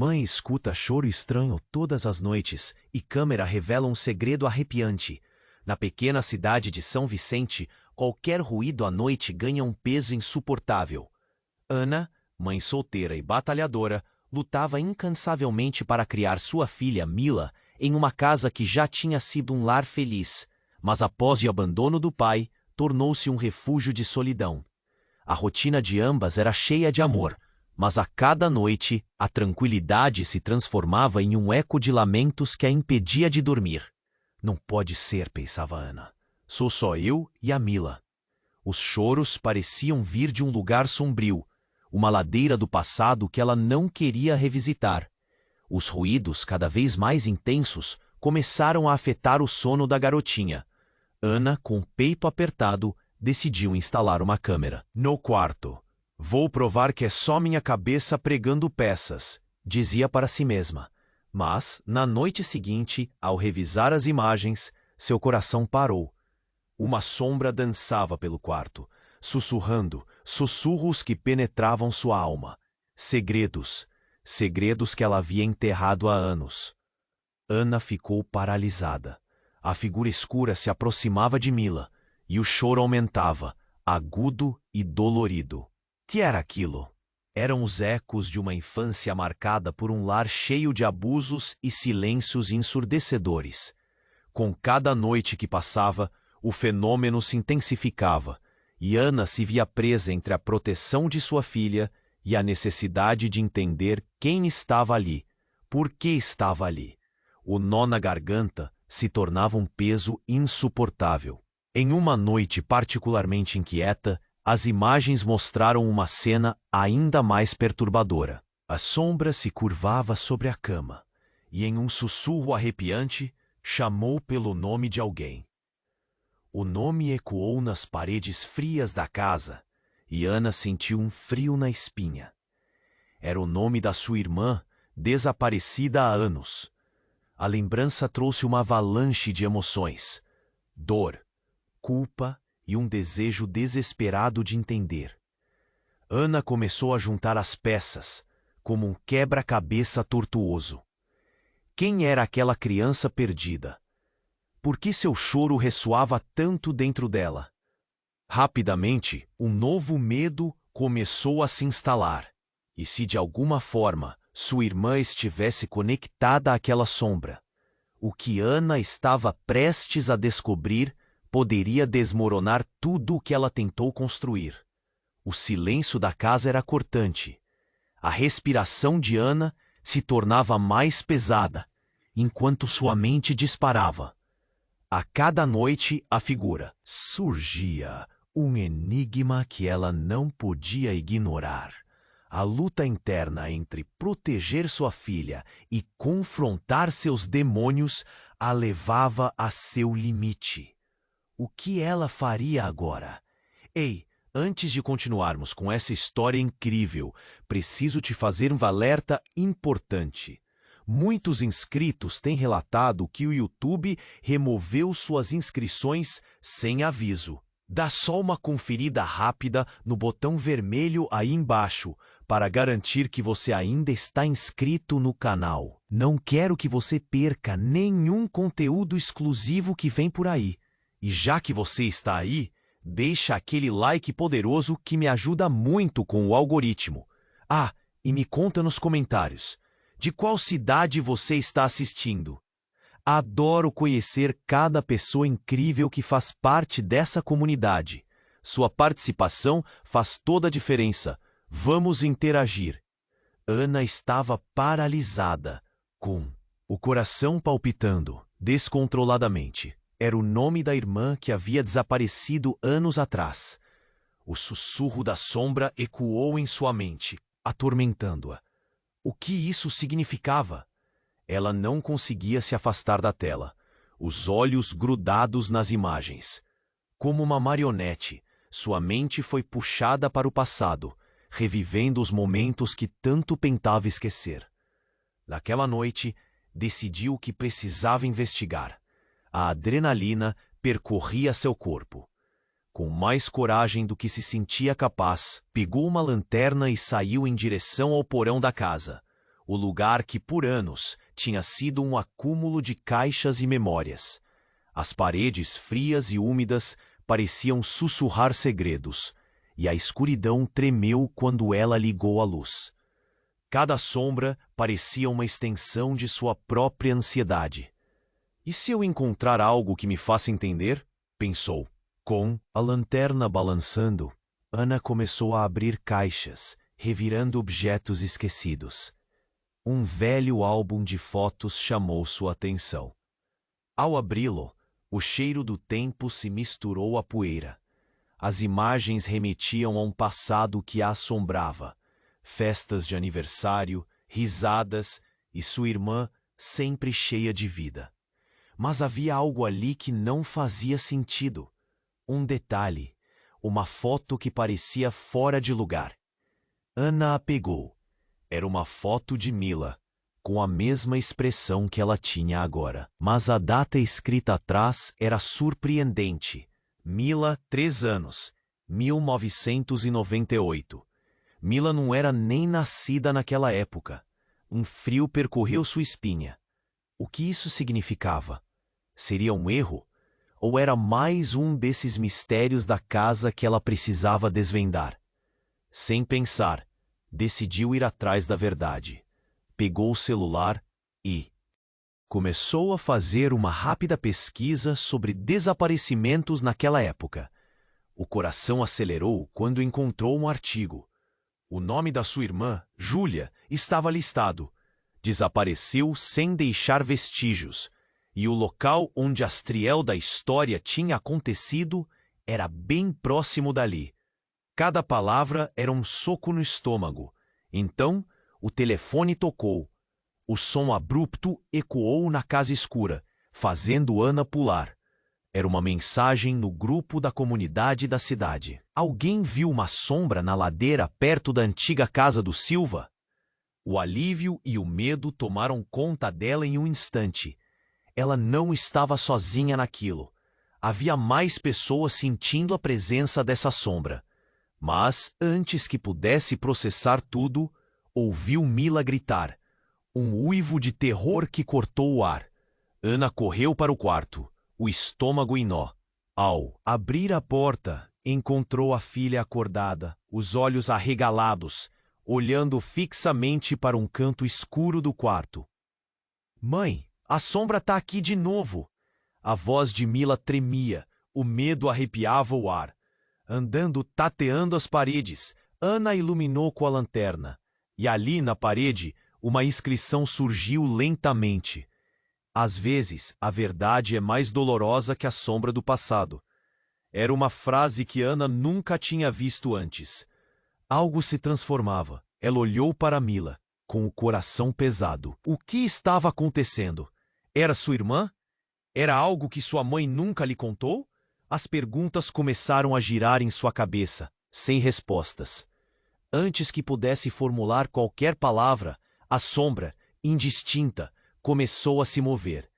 Mãe escuta choro estranho todas as noites e câmera revela um segredo arrepiante. Na pequena cidade de São Vicente, qualquer ruído à noite ganha um peso insuportável. Ana, mãe solteira e batalhadora, lutava incansavelmente para criar sua filha, Mila, em uma casa que já tinha sido um lar feliz, mas após o abandono do pai, tornou-se um refúgio de solidão. A rotina de ambas era cheia de amor, mas a cada noite a tranquilidade se transformava em um eco de lamentos que a impedia de dormir. Não pode ser, pensava Ana. Sou só eu e a Mila. Os choros pareciam vir de um lugar sombrio, uma ladeira do passado que ela não queria revisitar. Os ruídos, cada vez mais intensos, começaram a afetar o sono da garotinha. Ana, com o peito apertado, decidiu instalar uma câmera no quarto. Vou provar que é só minha cabeça pregando peças, dizia para si mesma. Mas, na noite seguinte, ao revisar as imagens, seu coração parou. Uma sombra dançava pelo quarto, sussurrando, sussurros que penetravam sua alma. Segredos, segredos que ela havia enterrado há anos. Ana ficou paralisada. A figura escura se aproximava de Mila, e o choro aumentava, agudo e dolorido. Que era aquilo? Eram os ecos de uma infância marcada por um lar cheio de abusos e silêncios ensurdecedores. Com cada noite que passava, o fenômeno se intensificava, e Ana se via presa entre a proteção de sua filha e a necessidade de entender quem estava ali, por que estava ali. O nó na garganta se tornava um peso insuportável. Em uma noite particularmente inquieta, as imagens mostraram uma cena ainda mais perturbadora. A sombra se curvava sobre a cama, e em um sussurro arrepiante, chamou pelo nome de alguém. O nome ecoou nas paredes frias da casa, e Ana sentiu um frio na espinha. Era o nome da sua irmã, desaparecida há anos. A lembrança trouxe uma avalanche de emoções: dor, culpa e um desejo desesperado de entender. Ana começou a juntar as peças, como um quebra-cabeça tortuoso. Quem era aquela criança perdida? Por que seu choro ressoava tanto dentro dela? Rapidamente, um novo medo começou a se instalar. E se de alguma forma sua irmã estivesse conectada àquela sombra, o que Ana estava prestes a descobrir poderia desmoronar tudo o que ela tentou construir. O silêncio da casa era cortante. A respiração de Ana se tornava mais pesada, enquanto sua mente disparava. A cada noite, a figura surgia, um enigma que ela não podia ignorar. A luta interna entre proteger sua filha e confrontar seus demônios a levava a seu limite. O que ela faria agora? Ei, antes de continuarmos com essa história incrível, preciso te fazer um alerta importante. Muitos inscritos têm relatado que o YouTube removeu suas inscrições sem aviso. Dá só uma conferida rápida no botão vermelho aí embaixo para garantir que você ainda está inscrito no canal. Não quero que você perca nenhum conteúdo exclusivo que vem por aí. E já que você está aí, deixa aquele like poderoso que me ajuda muito com o algoritmo. Ah, e me conta nos comentários, de qual cidade você está assistindo? Adoro conhecer cada pessoa incrível que faz parte dessa comunidade. Sua participação faz toda a diferença. Vamos interagir. Ana estava paralisada, com o coração palpitando descontroladamente. Era o nome da irmã que havia desaparecido anos atrás. O sussurro da sombra ecoou em sua mente, atormentando-a. O que isso significava? Ela não conseguia se afastar da tela, os olhos grudados nas imagens. Como uma marionete, sua mente foi puxada para o passado, revivendo os momentos que tanto tentava esquecer. Naquela noite, decidiu que precisava investigar. A adrenalina percorria seu corpo. Com mais coragem do que se sentia capaz, pegou uma lanterna e saiu em direção ao porão da casa. o lugar que por anos tinha sido um acúmulo de caixas e memórias. As paredes frias e úmidas pareciam sussurrar segredos, e a escuridão tremeu quando ela ligou a luz. Cada sombra parecia uma extensão de sua própria ansiedade. E se eu encontrar algo que me faça entender? Pensou. Com a lanterna balançando, Ana começou a abrir caixas, revirando objetos esquecidos. Um velho álbum de fotos chamou sua atenção. Ao abri-lo, o cheiro do tempo se misturou à poeira. As imagens remetiam a um passado que a assombrava. Festas de aniversário, risadas e sua irmã sempre cheia de vida. Mas havia algo ali que não fazia sentido. Um detalhe, uma foto que parecia fora de lugar. Ana a pegou. Era uma foto de Mila, com a mesma expressão que ela tinha agora. Mas a data escrita atrás era surpreendente. Mila, 3 anos, 1998. Mila não era nem nascida naquela época. Um frio percorreu sua espinha. O que isso significava? Seria um erro? Ou era mais um desses mistérios da casa que ela precisava desvendar? Sem pensar, decidiu ir atrás da verdade. Pegou o celular e começou a fazer uma rápida pesquisa sobre desaparecimentos naquela época. O coração acelerou quando encontrou um artigo. O nome da sua irmã, Júlia, estava listado. Desapareceu sem deixar vestígios. E o local onde a astriel da história tinha acontecido era bem próximo dali. Cada palavra era um soco no estômago. Então, o telefone tocou. O som abrupto ecoou na casa escura, fazendo Ana pular. Era uma mensagem no grupo da comunidade da cidade. Alguém viu uma sombra na ladeira perto da antiga casa do Silva? O alívio e o medo tomaram conta dela em um instante. Ela não estava sozinha naquilo. Havia mais pessoas sentindo a presença dessa sombra. Mas, antes que pudesse processar tudo, ouviu Mila gritar. Um uivo de terror que cortou o ar. Ana correu para o quarto, o estômago em nó. Ao abrir a porta, encontrou a filha acordada, os olhos arregalados, olhando fixamente para um canto escuro do quarto. Mãe, a sombra tá aqui de novo! A voz de Mila tremia, o medo arrepiava o ar. Andando tateando as paredes, Ana iluminou com a lanterna. E ali na parede, uma inscrição surgiu lentamente. Às vezes, a verdade é mais dolorosa que a sombra do passado. Era uma frase que Ana nunca tinha visto antes. Algo se transformava. Ela olhou para Mila, com o coração pesado. O que estava acontecendo? Era sua irmã? Era algo que sua mãe nunca lhe contou? As perguntas começaram a girar em sua cabeça, sem respostas. Antes que pudesse formular qualquer palavra, a sombra, indistinta, começou a se mover.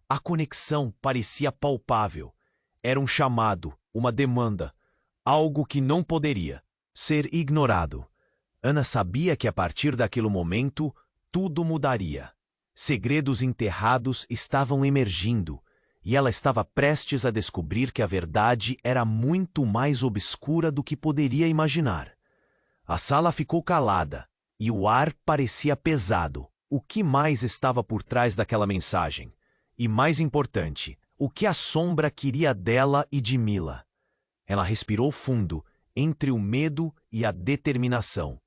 A conexão parecia palpável. Era um chamado, uma demanda, algo que não poderia ser ignorado. Ana sabia que a partir daquele momento, tudo mudaria. Segredos enterrados estavam emergindo, e ela estava prestes a descobrir que a verdade era muito mais obscura do que poderia imaginar. A sala ficou calada, e o ar parecia pesado. O que mais estava por trás daquela mensagem? E mais importante, o que a sombra queria dela e de Mila? Ela respirou fundo, entre o medo e a determinação.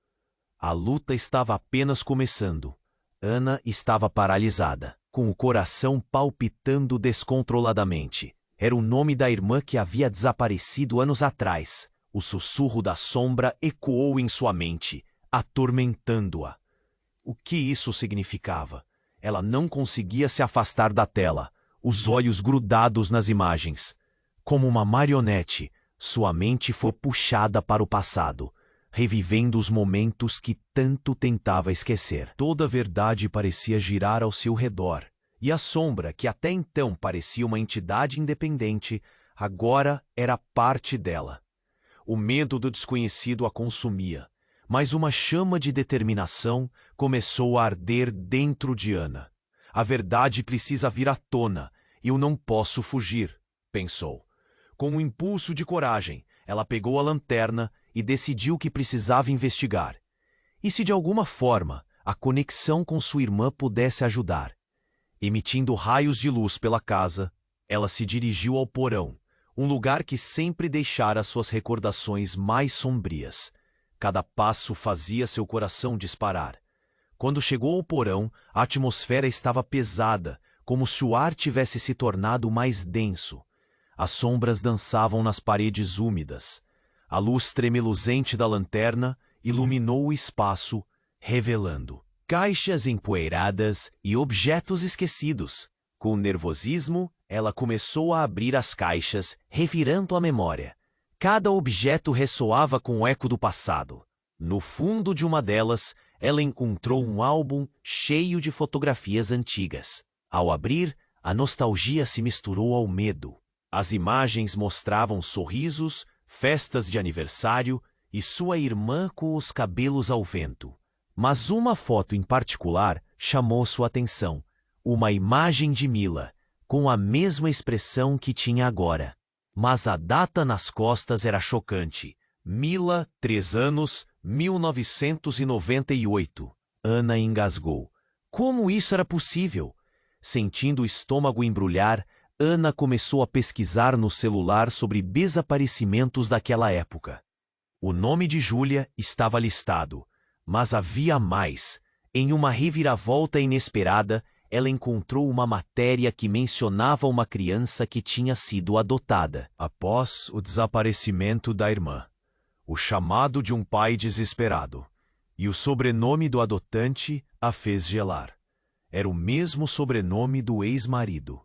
A luta estava apenas começando. Ana estava paralisada, com o coração palpitando descontroladamente. Era o nome da irmã que havia desaparecido anos atrás. O sussurro da sombra ecoou em sua mente, atormentando-a. O que isso significava? Ela não conseguia se afastar da tela, os olhos grudados nas imagens. Como uma marionete, sua mente foi puxada para o passado, revivendo os momentos que tanto tentava esquecer. Toda a verdade parecia girar ao seu redor, e a sombra, que até então parecia uma entidade independente, agora era parte dela. O medo do desconhecido a consumia, Mas uma chama de determinação começou a arder dentro de Ana. A verdade precisa vir à tona, e eu não posso fugir, pensou. Com um impulso de coragem, ela pegou a lanterna e decidiu que precisava investigar. E se de alguma forma a conexão com sua irmã pudesse ajudar? Emitindo raios de luz pela casa, ela se dirigiu ao porão, um lugar que sempre deixara suas recordações mais sombrias. Cada passo fazia seu coração disparar. Quando chegou ao porão, a atmosfera estava pesada, como se o ar tivesse se tornado mais denso. As sombras dançavam nas paredes úmidas. A luz tremeluzente da lanterna iluminou o espaço, revelando caixas empoeiradas e objetos esquecidos. Com nervosismo, ela começou a abrir as caixas, revirando a memória. Cada objeto ressoava com o eco do passado. No fundo de uma delas, ela encontrou um álbum cheio de fotografias antigas. Ao abrir, a nostalgia se misturou ao medo. As imagens mostravam sorrisos, festas de aniversário e sua irmã com os cabelos ao vento. Mas uma foto em particular chamou sua atenção. Uma imagem de Mila, com a mesma expressão que tinha agora. Mas a data nas costas era chocante. Mila, 3 anos, 1998. Ana engasgou. Como isso era possível? Sentindo o estômago embrulhar, Ana começou a pesquisar no celular sobre desaparecimentos daquela época. O nome de Júlia estava listado, mas havia mais. Em uma reviravolta inesperada, ela encontrou uma matéria que mencionava uma criança que tinha sido adotada após o desaparecimento da irmã. O chamado de um pai desesperado. E o sobrenome do adotante a fez gelar. Era o mesmo sobrenome do ex-marido.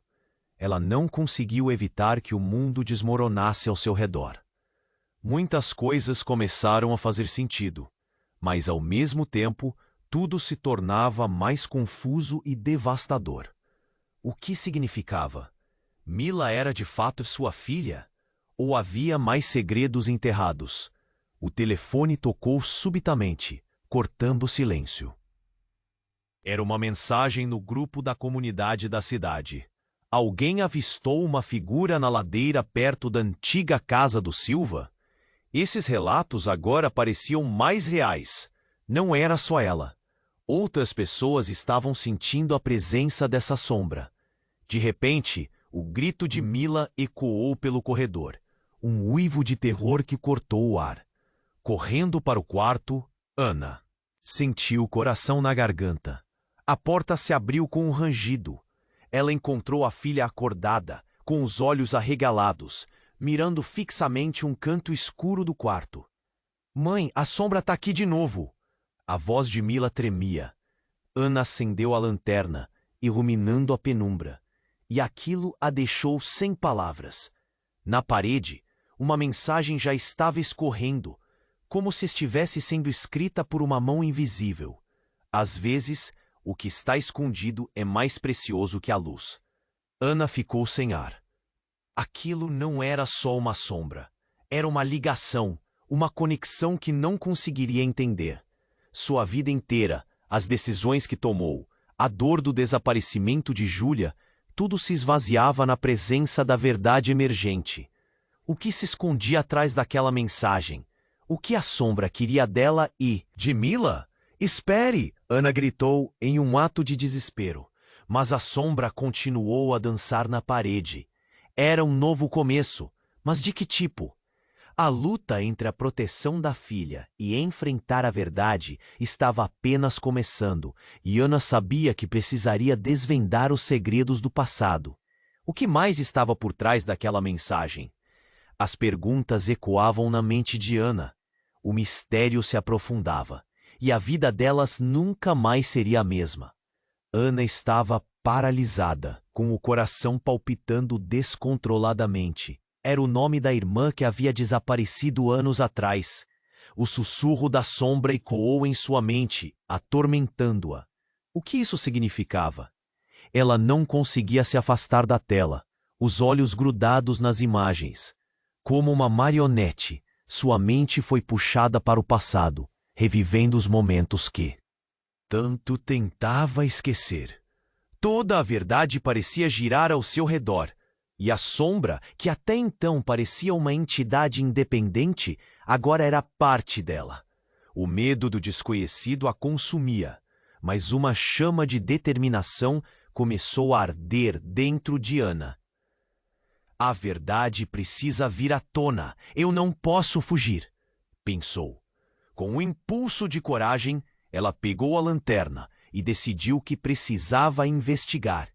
Ela não conseguiu evitar que o mundo desmoronasse ao seu redor. Muitas coisas começaram a fazer sentido, mas ao mesmo tempo, tudo se tornava mais confuso e devastador. O que significava? Mila era de fato sua filha? Ou havia mais segredos enterrados? O telefone tocou subitamente, cortando o silêncio. Era uma mensagem no grupo da comunidade da cidade. Alguém avistou uma figura na ladeira perto da antiga casa do Silva? Esses relatos agora pareciam mais reais. Não era só ela. Outras pessoas estavam sentindo a presença dessa sombra. De repente, o grito de Mila ecoou pelo corredor. Um uivo de terror que cortou o ar. Correndo para o quarto, Ana sentiu o coração na garganta. A porta se abriu com um rangido. Ela encontrou a filha acordada, com os olhos arregalados, mirando fixamente um canto escuro do quarto. Mãe, a sombra tá aqui de novo! A voz de Mila tremia. Ana acendeu a lanterna, iluminando a penumbra, e aquilo a deixou sem palavras. Na parede, uma mensagem já estava escorrendo, como se estivesse sendo escrita por uma mão invisível. Às vezes, o que está escondido é mais precioso que a luz. Ana ficou sem ar. Aquilo não era só uma sombra. Era uma ligação, uma conexão que não conseguiria entender. Sua vida inteira, as decisões que tomou, a dor do desaparecimento de Júlia, tudo se esvaziava na presença da verdade emergente. O que se escondia atrás daquela mensagem? O que a sombra queria dela e de Mila? Espere! Ana gritou em um ato de desespero. Mas a sombra continuou a dançar na parede. Era um novo começo. Mas de que tipo? A luta entre a proteção da filha e enfrentar a verdade estava apenas começando, e Ana sabia que precisaria desvendar os segredos do passado. O que mais estava por trás daquela mensagem? As perguntas ecoavam na mente de Ana. O mistério se aprofundava, e a vida delas nunca mais seria a mesma. Ana estava paralisada, com o coração palpitando descontroladamente. Era o nome da irmã que havia desaparecido anos atrás. O sussurro da sombra ecoou em sua mente, atormentando-a. O que isso significava? Ela não conseguia se afastar da tela, os olhos grudados nas imagens. Como uma marionete, sua mente foi puxada para o passado, revivendo os momentos que tanto tentava esquecer. Toda a verdade parecia girar ao seu redor, e a sombra, que até então parecia uma entidade independente, agora era parte dela. O medo do desconhecido a consumia, mas uma chama de determinação começou a arder dentro de Ana. A verdade precisa vir à tona, eu não posso fugir, pensou. Com um impulso de coragem, ela pegou a lanterna e decidiu que precisava investigar.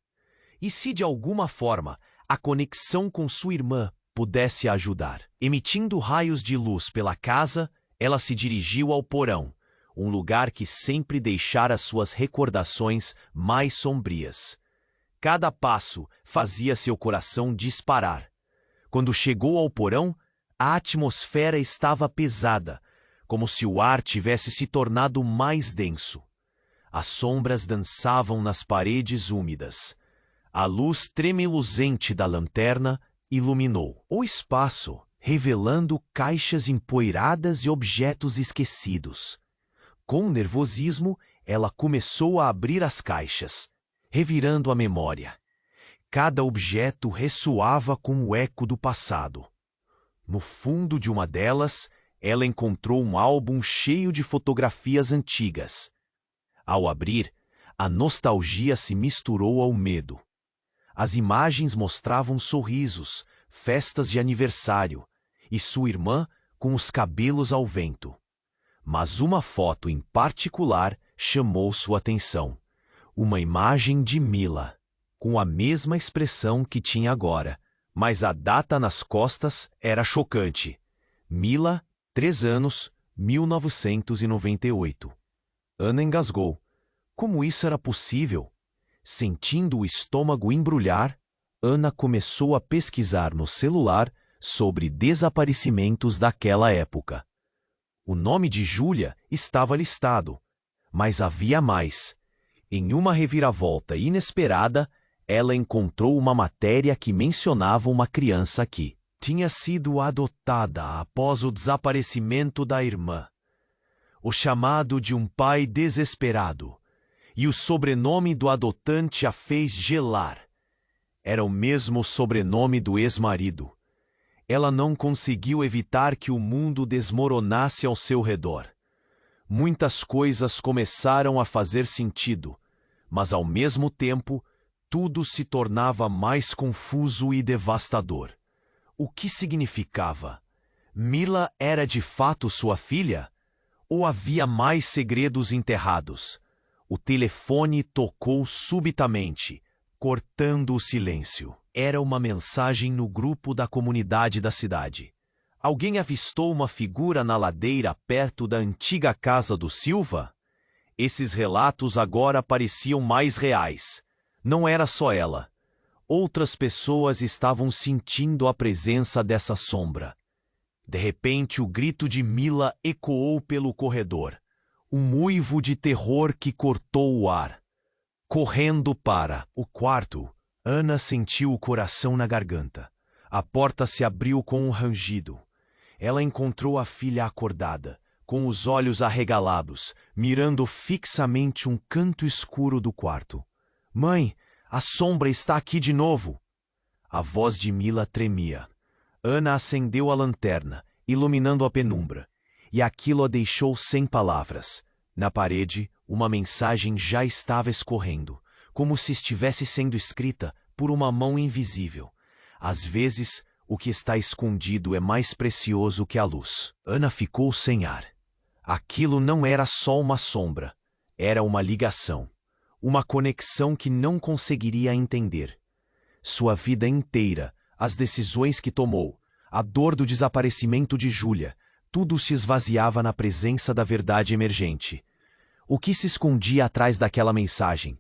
E se de alguma forma a conexão com sua irmã pudesse ajudar? Emitindo raios de luz pela casa, ela se dirigiu ao porão, um lugar que sempre deixara suas recordações mais sombrias. Cada passo fazia seu coração disparar. Quando chegou ao porão, a atmosfera estava pesada, como se o ar tivesse se tornado mais denso. As sombras dançavam nas paredes úmidas. A luz tremeluzente da lanterna iluminou o espaço, revelando caixas empoeiradas e objetos esquecidos. Com nervosismo, ela começou a abrir as caixas, revirando a memória. Cada objeto ressoava com o eco do passado. No fundo de uma delas, ela encontrou um álbum cheio de fotografias antigas. Ao abrir, a nostalgia se misturou ao medo. As imagens mostravam sorrisos, festas de aniversário, e sua irmã com os cabelos ao vento. Mas uma foto em particular chamou sua atenção. Uma imagem de Mila, com a mesma expressão que tinha agora, mas a data nas costas era chocante. Mila, 3 anos, 1998. Ana engasgou. Como isso era possível? Sentindo o estômago embrulhar, Ana começou a pesquisar no celular sobre desaparecimentos daquela época. O nome de Júlia estava listado, mas havia mais. Em uma reviravolta inesperada, ela encontrou uma matéria que mencionava uma criança que tinha sido adotada após o desaparecimento da irmã. O chamado de um pai desesperado, e o sobrenome do adotante a fez gelar. Era o mesmo sobrenome do ex-marido. Ela não conseguiu evitar que o mundo desmoronasse ao seu redor. Muitas coisas começaram a fazer sentido, mas ao mesmo tempo, tudo se tornava mais confuso e devastador. O que significava? Mila era de fato sua filha? Ou havia mais segredos enterrados? O telefone tocou subitamente, cortando o silêncio. Era uma mensagem no grupo da comunidade da cidade. Alguém avistou uma figura na ladeira perto da antiga casa do Silva? Esses relatos agora pareciam mais reais. Não era só ela. Outras pessoas estavam sentindo a presença dessa sombra. De repente, o grito de Mila ecoou pelo corredor. Um uivo de terror que cortou o ar. Correndo para o quarto, Ana sentiu o coração na garganta. A porta se abriu com um rangido. Ela encontrou a filha acordada, com os olhos arregalados, mirando fixamente um canto escuro do quarto. — Mãe, a sombra está aqui de novo! A voz de Mila tremia. Ana acendeu a lanterna, iluminando a penumbra, e aquilo a deixou sem palavras. Na parede, uma mensagem já estava escorrendo, como se estivesse sendo escrita por uma mão invisível. Às vezes, o que está escondido é mais precioso que a luz. Ana ficou sem ar. Aquilo não era só uma sombra, era uma ligação, uma conexão que não conseguiria entender. Sua vida inteira, as decisões que tomou, a dor do desaparecimento de Júlia, tudo se esvaziava na presença da verdade emergente. O que se escondia atrás daquela mensagem?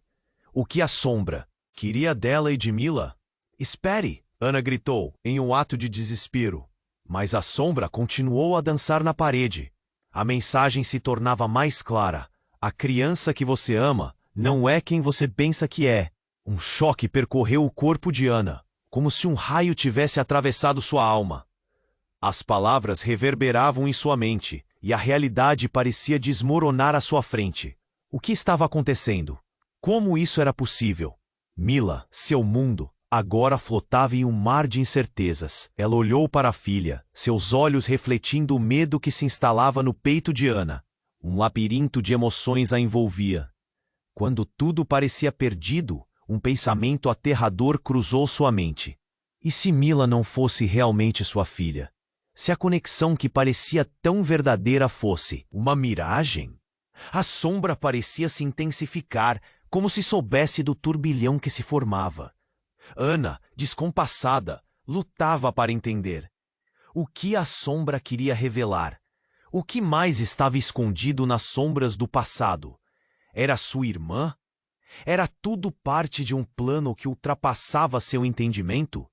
O que a sombra queria dela e de Mila? — Espere! Ana gritou, em um ato de desespero. Mas a sombra continuou a dançar na parede. A mensagem se tornava mais clara. A criança que você ama não é quem você pensa que é. Um choque percorreu o corpo de Ana, como se um raio tivesse atravessado sua alma. As palavras reverberavam em sua mente, e a realidade parecia desmoronar à sua frente. O que estava acontecendo? Como isso era possível? Mila, seu mundo, agora flotava em um mar de incertezas. Ela olhou para a filha, seus olhos refletindo o medo que se instalava no peito de Ana. Um labirinto de emoções a envolvia. Quando tudo parecia perdido, um pensamento aterrador cruzou sua mente. E se Mila não fosse realmente sua filha? Se a conexão que parecia tão verdadeira fosse uma miragem? A sombra parecia se intensificar, como se soubesse do turbilhão que se formava. Ana, descompassada, lutava para entender. O que a sombra queria revelar? O que mais estava escondido nas sombras do passado? Era sua irmã? Era tudo parte de um plano que ultrapassava seu entendimento?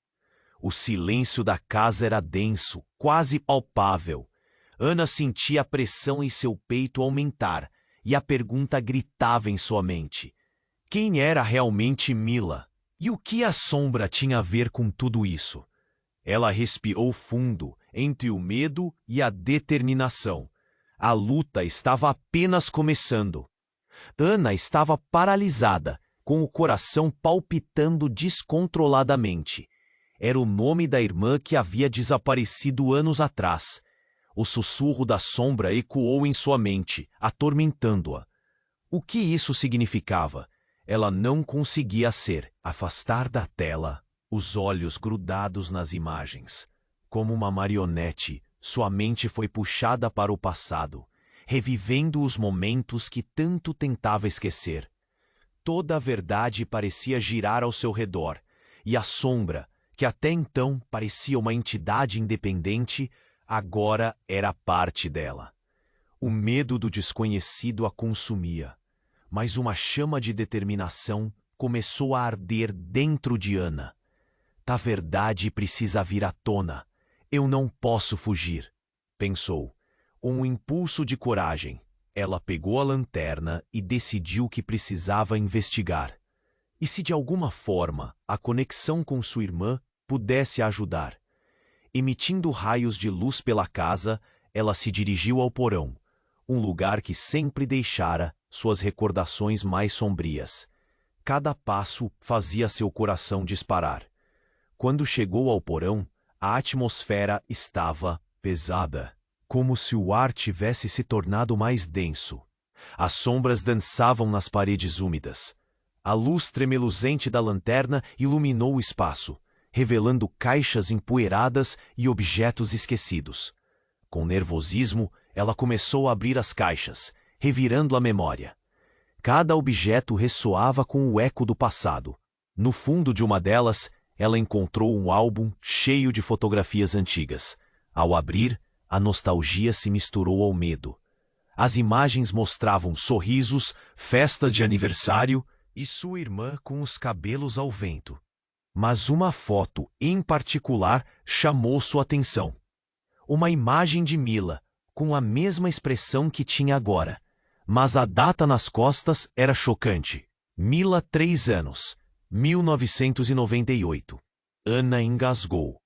O silêncio da casa era denso, quase palpável. Ana sentia a pressão em seu peito aumentar, e a pergunta gritava em sua mente. Quem era realmente Mila? E o que a sombra tinha a ver com tudo isso? Ela respirou fundo, entre o medo e a determinação. A luta estava apenas começando. Ana estava paralisada, com o coração palpitando descontroladamente. Era o nome da irmã que havia desaparecido anos atrás. O sussurro da sombra ecoou em sua mente, atormentando-a. O que isso significava? Ela não conseguia afastar da tela, os olhos grudados nas imagens. Como uma marionete, sua mente foi puxada para o passado, revivendo os momentos que tanto tentava esquecer. Toda a verdade parecia girar ao seu redor, e a sombra, que até então parecia uma entidade independente, agora era parte dela. O medo do desconhecido a consumia, mas uma chama de determinação começou a arder dentro de Ana. A verdade precisa vir à tona. Eu não posso fugir, pensou. Um impulso de coragem, ela pegou a lanterna e decidiu que precisava investigar. E se de alguma forma a conexão com sua irmã pudesse ajudar? Emitindo raios de luz pela casa, ela se dirigiu ao porão, um lugar que sempre deixara suas recordações mais sombrias. Cada passo fazia seu coração disparar. Quando chegou ao porão, a atmosfera estava pesada, como se o ar tivesse se tornado mais denso. As sombras dançavam nas paredes úmidas. A luz tremeluzente da lanterna iluminou o espaço, revelando caixas empoeiradas e objetos esquecidos. Com nervosismo, ela começou a abrir as caixas, revirando a memória. Cada objeto ressoava com o eco do passado. No fundo de uma delas, ela encontrou um álbum cheio de fotografias antigas. Ao abrir, a nostalgia se misturou ao medo. As imagens mostravam sorrisos, festa de aniversário e sua irmã com os cabelos ao vento. Mas uma foto, em particular, chamou sua atenção. Uma imagem de Mila, com a mesma expressão que tinha agora. Mas a data nas costas era chocante. Mila, 3 anos, 1998. Ana engasgou.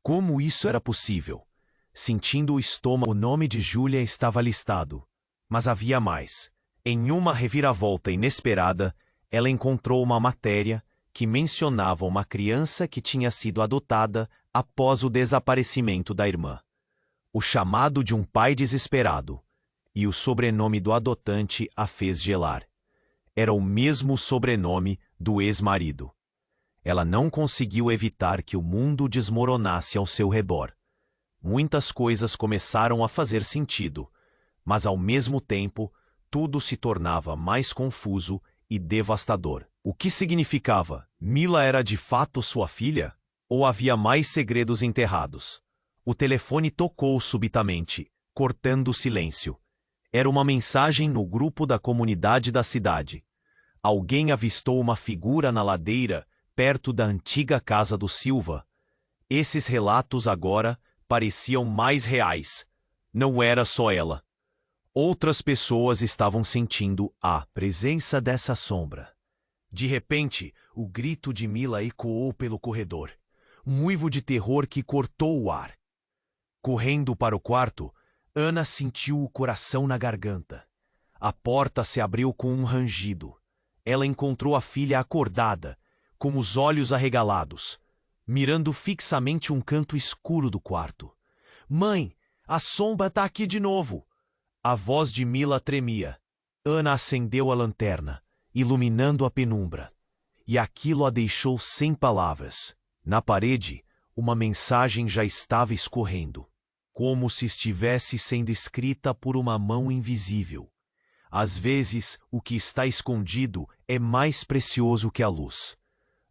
Como isso era possível? Sentindo o estômago, o nome de Júlia estava listado. Mas havia mais. Em uma reviravolta inesperada, ela encontrou uma matéria que mencionava uma criança que tinha sido adotada após o desaparecimento da irmã. O chamado de um pai desesperado, e o sobrenome do adotante a fez gelar. Era o mesmo sobrenome do ex-marido. Ela não conseguiu evitar que o mundo desmoronasse ao seu redor. Muitas coisas começaram a fazer sentido, mas ao mesmo tempo, tudo se tornava mais confuso e devastador. O que significava? Mila era de fato sua filha? Ou havia mais segredos enterrados? O telefone tocou subitamente, cortando o silêncio. Era uma mensagem no grupo da comunidade da cidade. Alguém avistou uma figura na ladeira, perto da antiga casa do Silva. Esses relatos agora pareciam mais reais. Não era só ela. Outras pessoas estavam sentindo a presença dessa sombra. De repente, o grito de Mila ecoou pelo corredor. Um uivo de terror que cortou o ar. Correndo para o quarto, Ana sentiu o coração na garganta. A porta se abriu com um rangido. Ela encontrou a filha acordada, com os olhos arregalados, mirando fixamente um canto escuro do quarto. Mãe, a sombra tá aqui de novo! A voz de Mila tremia. Ana acendeu a lanterna, iluminando a penumbra, e aquilo a deixou sem palavras. Na parede, uma mensagem já estava escorrendo, como se estivesse sendo escrita por uma mão invisível. Às vezes, o que está escondido é mais precioso que a luz.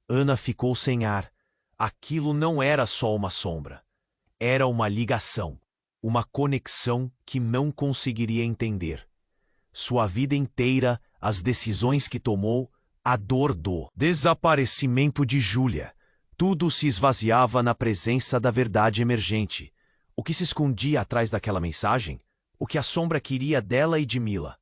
Ana ficou sem ar. Aquilo não era só uma sombra. Era uma ligação, uma conexão que não conseguiria entender. Sua vida inteira, as decisões que tomou, a dor do desaparecimento de Júlia, tudo se esvaziava na presença da verdade emergente. O que se escondia atrás daquela mensagem? O que a sombra queria dela e de Mila?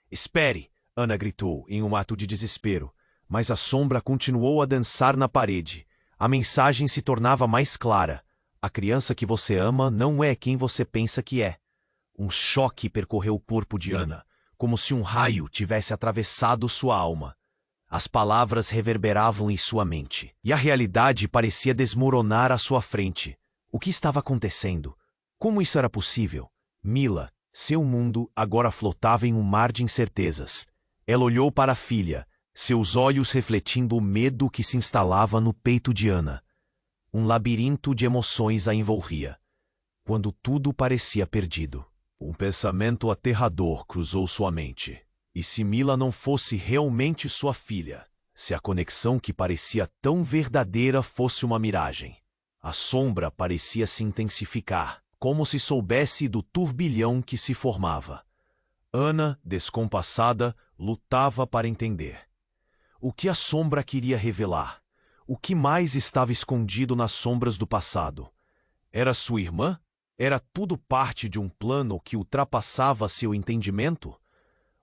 Espere! Ana gritou, em um ato de desespero. Mas a sombra continuou a dançar na parede. A mensagem se tornava mais clara. A criança que você ama não é quem você pensa que é. Um choque percorreu o corpo de Ana, como se um raio tivesse atravessado sua alma. As palavras reverberavam em sua mente, e a realidade parecia desmoronar à sua frente. O que estava acontecendo? Como isso era possível? Mila, seu mundo agora flotava em um mar de incertezas. Ela olhou para a filha, seus olhos refletindo o medo que se instalava no peito de Ana. Um labirinto de emoções a envolvia. Quando tudo parecia perdido, um pensamento aterrador cruzou sua mente. E se Mila não fosse realmente sua filha? Se a conexão que parecia tão verdadeira fosse uma miragem? A sombra parecia se intensificar, como se soubesse do turbilhão que se formava. Ana, descompassada, lutava para entender. O que a sombra queria revelar? O que mais estava escondido nas sombras do passado? Era sua irmã? Era tudo parte de um plano que ultrapassava seu entendimento?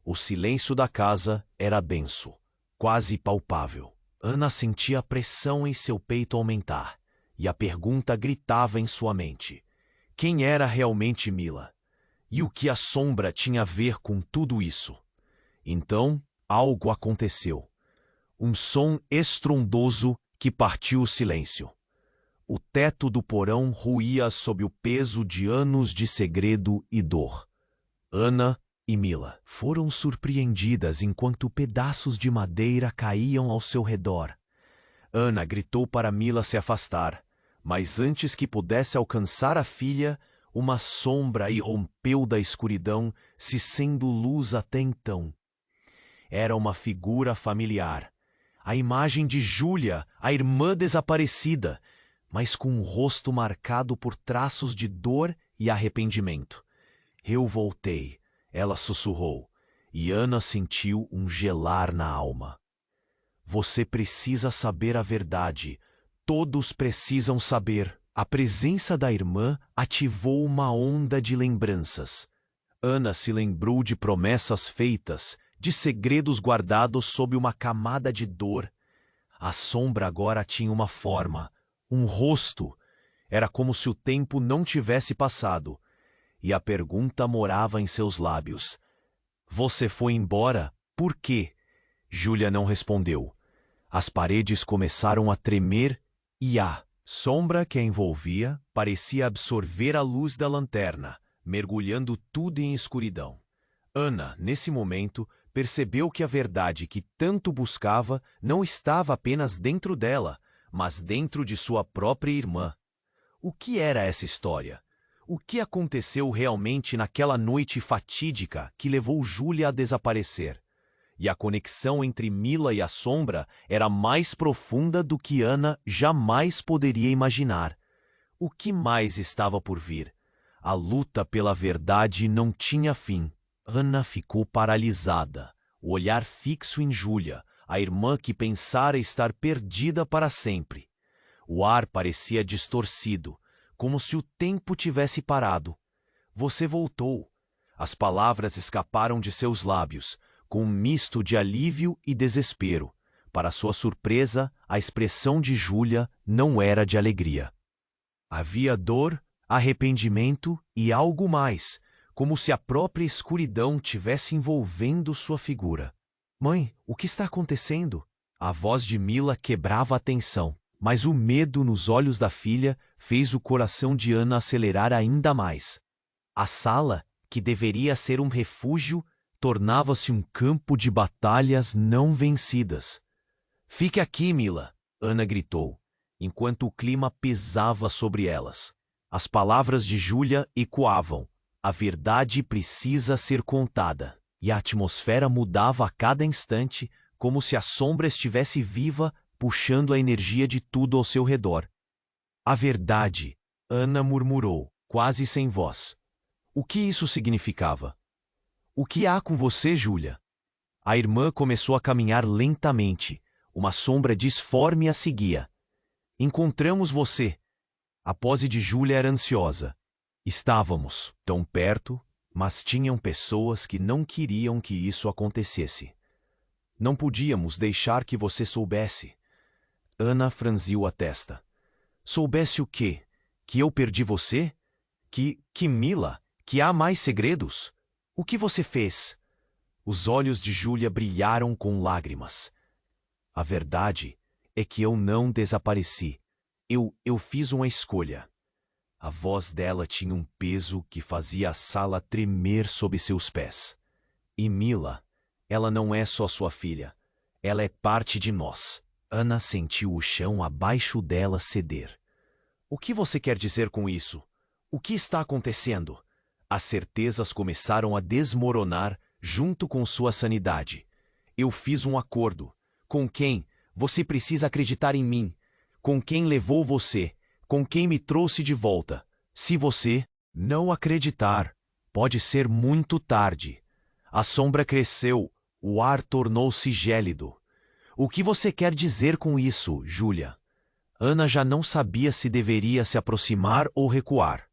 O silêncio da casa era denso, quase palpável. Ana sentia a pressão em seu peito aumentar, e a pergunta gritava em sua mente. Quem era realmente Mila? E o que a sombra tinha a ver com tudo isso? Então, algo aconteceu. Um som estrondoso que partiu o silêncio. O teto do porão ruía sob o peso de anos de segredo e dor. Ana e Mila foram surpreendidas enquanto pedaços de madeira caíam ao seu redor. Ana gritou para Mila se afastar, mas antes que pudesse alcançar a filha, uma sombra irrompeu da escuridão, se sendo luz até então. Era uma figura familiar. A imagem de Júlia, a irmã desaparecida, mas com um rosto marcado por traços de dor e arrependimento. Eu voltei, ela sussurrou, e Ana sentiu um gelar na alma. Você precisa saber a verdade. Todos precisam saber. A presença da irmã ativou uma onda de lembranças. Ana se lembrou de promessas feitas, de segredos guardados sob uma camada de dor. A sombra agora tinha uma forma, um rosto. Era como se o tempo não tivesse passado. E a pergunta morava em seus lábios. Você foi embora? Por quê? Júlia não respondeu. As paredes começaram a tremer e a sombra que a envolvia parecia absorver a luz da lanterna, mergulhando tudo em escuridão. Ana, nesse momento, percebeu que a verdade que tanto buscava não estava apenas dentro dela, mas dentro de sua própria irmã. O que era essa história? O que aconteceu realmente naquela noite fatídica que levou Júlia a desaparecer? E a conexão entre Mila e a sombra era mais profunda do que Ana jamais poderia imaginar. O que mais estava por vir? A luta pela verdade não tinha fim. Ana ficou paralisada, o olhar fixo em Júlia, a irmã que pensara estar perdida para sempre. O ar parecia distorcido, como se o tempo tivesse parado. Você voltou. As palavras escaparam de seus lábios, com um misto de alívio e desespero. Para sua surpresa, a expressão de Júlia não era de alegria. Havia dor, arrependimento e algo mais, como se a própria escuridão tivesse envolvendo sua figura. Mãe, o que está acontecendo? A voz de Mila quebrava a tensão, mas o medo nos olhos da filha fez o coração de Ana acelerar ainda mais. A sala, que deveria ser um refúgio, tornava-se um campo de batalhas não vencidas. Fique aqui, Mila, Ana gritou, enquanto o clima pesava sobre elas. As palavras de Júlia ecoavam. A verdade precisa ser contada. E a atmosfera mudava a cada instante, como se a sombra estivesse viva, puxando a energia de tudo ao seu redor. A verdade, Ana murmurou, quase sem voz. O que isso significava? O que há com você, Júlia? A irmã começou a caminhar lentamente. Uma sombra disforme a seguia. Encontramos você. A pose de Júlia era ansiosa. Estávamos tão perto, mas tinham pessoas que não queriam que isso acontecesse. Não podíamos deixar que você soubesse. Ana franziu a testa. Soubesse o quê? Que eu perdi você? Que Mila? Que há mais segredos? O que você fez? Os olhos de Júlia brilharam com lágrimas. A verdade é que eu não desapareci. Eu fiz uma escolha. A voz dela tinha um peso que fazia a sala tremer sob seus pés. E Mila, ela não é só sua filha. Ela é parte de nós. Ana sentiu o chão abaixo dela ceder. O que você quer dizer com isso? O que está acontecendo? As certezas começaram a desmoronar junto com sua sanidade. Eu fiz um acordo. Com quem? Você precisa acreditar em mim. Com quem levou você? Com quem me trouxe de volta? Se você não acreditar, pode ser muito tarde. A sombra cresceu, o ar tornou-se gélido. O que você quer dizer com isso, Júlia? Ana já não sabia se deveria se aproximar ou recuar.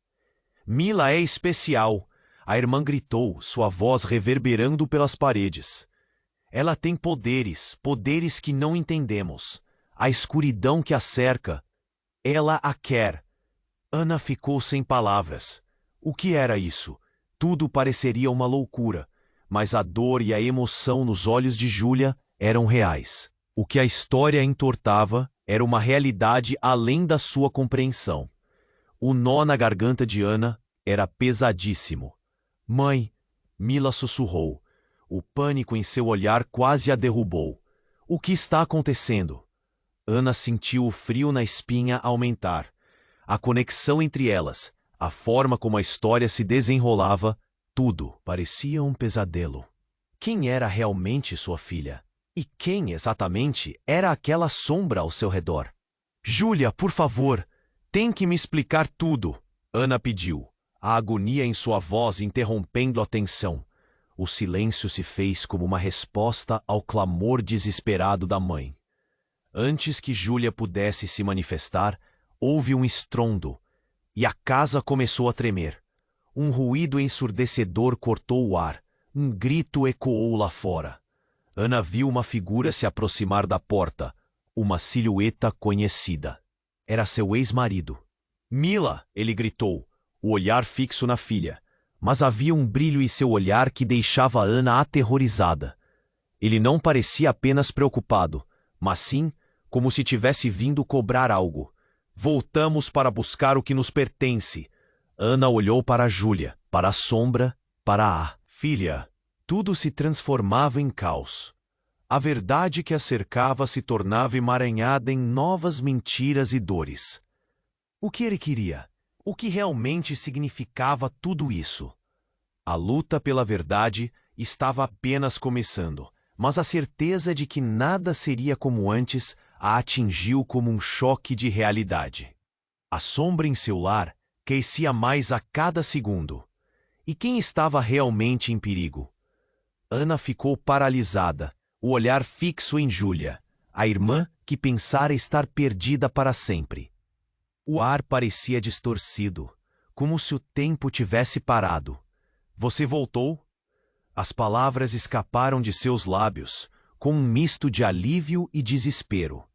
Mila é especial, a irmã gritou, sua voz reverberando pelas paredes. Ela tem poderes que não entendemos. A escuridão que a cerca, ela a quer. Ana ficou sem palavras. O que era isso? Tudo pareceria uma loucura, mas a dor e a emoção nos olhos de Júlia eram reais. O que a história entortava era uma realidade além da sua compreensão. O nó na garganta de Ana era pesadíssimo. Mãe, Mila sussurrou. O pânico em seu olhar quase a derrubou. O que está acontecendo? Ana sentiu o frio na espinha aumentar. A conexão entre elas, a forma como a história se desenrolava, tudo parecia um pesadelo. Quem era realmente sua filha? E quem exatamente era aquela sombra ao seu redor? Júlia, por favor, tem que me explicar tudo, Ana pediu, a agonia em sua voz interrompendo a tensão. O silêncio se fez como uma resposta ao clamor desesperado da mãe. Antes que Júlia pudesse se manifestar, houve um estrondo, e a casa começou a tremer. Um ruído ensurdecedor cortou o ar. Um grito ecoou lá fora. Ana viu uma figura se aproximar da porta, uma silhueta conhecida. Era seu ex-marido. Mila! Ele gritou, o olhar fixo na filha. Mas havia um brilho em seu olhar que deixava Ana aterrorizada. Ele não parecia apenas preocupado, mas sim como se tivesse vindo cobrar algo. Voltamos para buscar o que nos pertence. Ana olhou para Júlia, para a sombra, para a filha. Tudo se transformava em caos. A verdade que a cercava se tornava emaranhada em novas mentiras e dores. O que ele queria? O que realmente significava tudo isso? A luta pela verdade estava apenas começando, mas a certeza de que nada seria como antes a atingiu como um choque de realidade. A sombra em seu lar crescia mais a cada segundo. E quem estava realmente em perigo? Ana ficou paralisada, o olhar fixo em Júlia, a irmã que pensara estar perdida para sempre. O ar parecia distorcido, como se o tempo tivesse parado. Você voltou? As palavras escaparam de seus lábios, com um misto de alívio e desespero.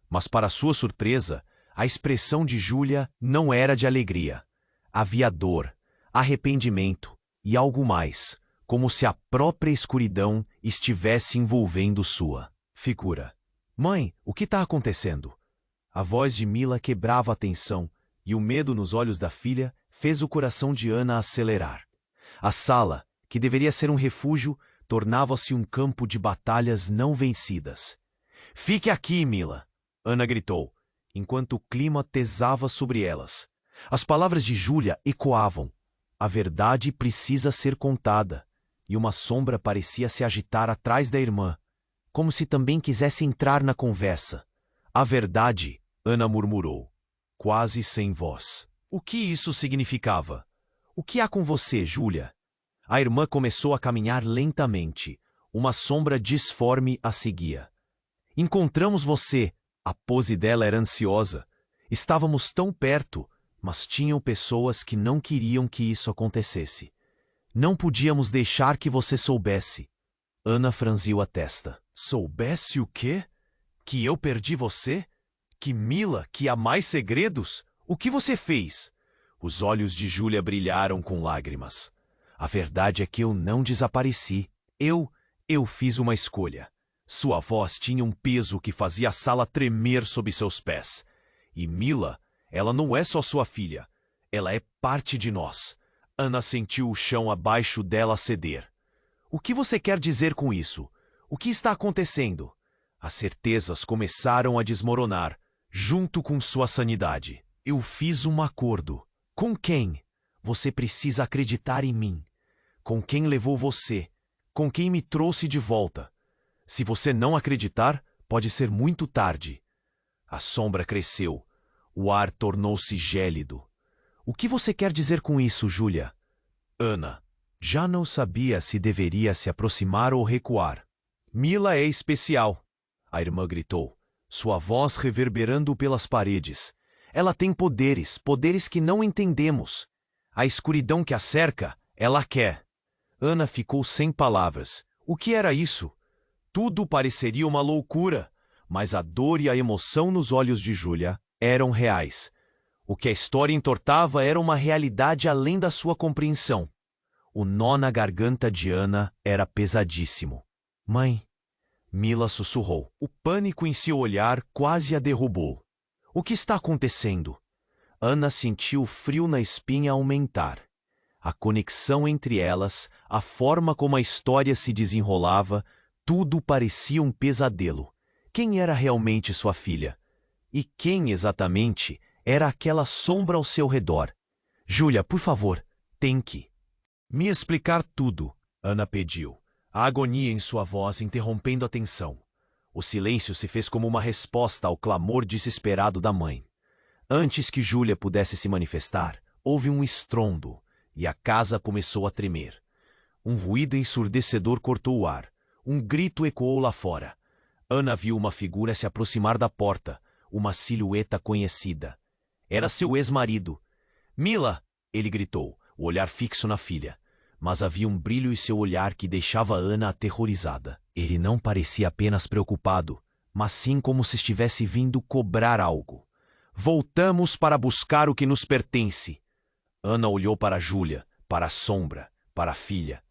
Mas, para sua surpresa, a expressão de Júlia não era de alegria. Havia dor, arrependimento e algo mais, como se a própria escuridão estivesse envolvendo sua figura. Mãe, o que está acontecendo? A voz de Mila quebrava a tensão, e o medo nos olhos da filha fez o coração de Ana acelerar. A sala, que deveria ser um refúgio, tornava-se um campo de batalhas não vencidas. Fique aqui, Mila! Ana gritou, enquanto o clima pesava sobre elas. As palavras de Júlia ecoavam. A verdade precisa ser contada. E uma sombra parecia se agitar atrás da irmã, como se também quisesse entrar na conversa. A verdade, Ana murmurou, quase sem voz. O que isso significava? O que há com você, Júlia? A irmã começou a caminhar lentamente. Uma sombra disforme a seguia. Encontramos você. A pose dela era ansiosa. Estávamos tão perto, mas tinham pessoas que não queriam que isso acontecesse. Não podíamos deixar que você soubesse. Ana franziu a testa. Soubesse o quê? Que eu perdi você? Que Mila, que há mais segredos? O que você fez? Os olhos de Júlia brilharam com lágrimas. A verdade é que eu não desapareci. Eu fiz uma escolha. Sua voz tinha um peso que fazia a sala tremer sob seus pés. E Mila, ela não é só sua filha. Ela é parte de nós. Ana sentiu o chão abaixo dela ceder. O que você quer dizer com isso? O que está acontecendo? As certezas começaram a desmoronar, junto com sua sanidade. Eu fiz um acordo. Com quem? Você precisa acreditar em mim. Com quem levou você? Com quem me trouxe de volta? Se você não acreditar, pode ser muito tarde. A sombra cresceu. O ar tornou-se gélido. O que você quer dizer com isso, Júlia? Ana já não sabia se deveria se aproximar ou recuar. Mila é especial, a irmã gritou, sua voz reverberando pelas paredes. Ela tem poderes, poderes que não entendemos. A escuridão que a cerca, ela quer. Ana ficou sem palavras. O que era isso? Tudo pareceria uma loucura, mas a dor e a emoção nos olhos de Júlia eram reais. O que a história entortava era uma realidade além da sua compreensão. O nó na garganta de Ana era pesadíssimo. Mãe, Mila sussurrou. O pânico em seu olhar quase a derrubou. O que está acontecendo? Ana sentiu o frio na espinha aumentar. A conexão entre elas, a forma como a história se desenrolava, tudo parecia um pesadelo. Quem era realmente sua filha? E quem, exatamente, era aquela sombra ao seu redor? Júlia, por favor, tem que me explicar tudo, Ana pediu. A agonia em sua voz interrompendo a tensão. O silêncio se fez como uma resposta ao clamor desesperado da mãe. Antes que Júlia pudesse se manifestar, houve um estrondo, e a casa começou a tremer. Um ruído ensurdecedor cortou o ar. Um grito ecoou lá fora. Ana viu uma figura se aproximar da porta, uma silhueta conhecida. Era seu ex-marido. Mila! Ele gritou, o olhar fixo na filha. Mas havia um brilho em seu olhar que deixava Ana aterrorizada. Ele não parecia apenas preocupado, mas sim como se estivesse vindo cobrar algo. Voltamos para buscar o que nos pertence. Ana olhou para Júlia, para a sombra, para a filha.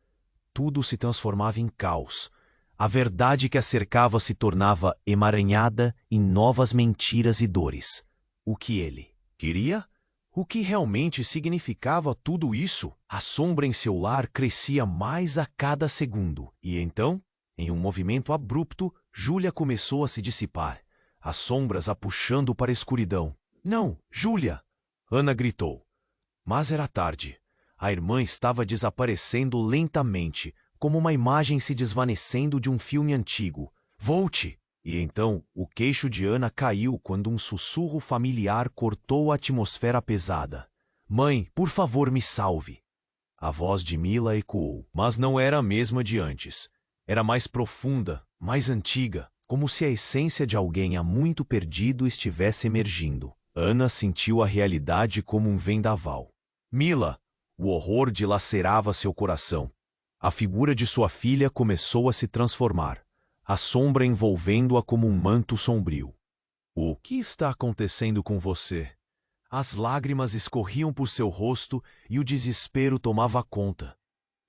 Tudo se transformava em caos. A verdade que a cercava se tornava emaranhada em novas mentiras e dores. O que ele queria? O que realmente significava tudo isso? A sombra em seu lar crescia mais a cada segundo. E então, em um movimento abrupto, Júlia começou a se dissipar, as sombras a puxando para a escuridão. Não, Júlia! Ana gritou. Mas era tarde. A irmã estava desaparecendo lentamente, como uma imagem se desvanecendo de um filme antigo. Volte! E então, o queixo de Ana caiu quando um sussurro familiar cortou a atmosfera pesada. Mãe, por favor, me salve. A voz de Mila ecoou, mas não era a mesma de antes. Era mais profunda, mais antiga, como se a essência de alguém há muito perdido estivesse emergindo. Ana sentiu a realidade como um vendaval. Mila! O horror dilacerava seu coração. A figura de sua filha começou a se transformar, a sombra envolvendo-a como um manto sombrio. O que está acontecendo com você? As lágrimas escorriam por seu rosto e o desespero tomava conta.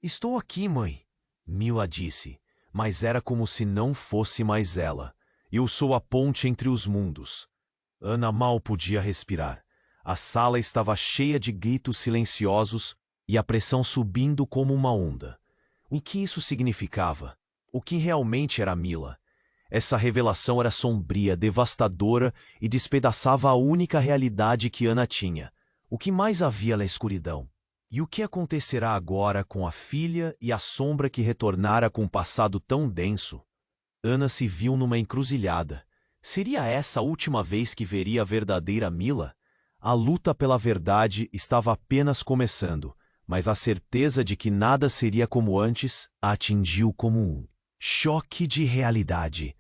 Estou aqui, mãe, Mila disse, mas era como se não fosse mais ela. Eu sou a ponte entre os mundos. Ana mal podia respirar. A sala estava cheia de gritos silenciosos e a pressão subindo como uma onda. O que isso significava? O que realmente era Mila? Essa revelação era sombria, devastadora e despedaçava a única realidade que Ana tinha. O que mais havia na escuridão? E o que acontecerá agora com a filha e a sombra que retornara com um passado tão denso? Ana se viu numa encruzilhada. Seria essa a última vez que veria a verdadeira Mila? A luta pela verdade estava apenas começando, mas a certeza de que nada seria como antes a atingiu como um choque de realidade.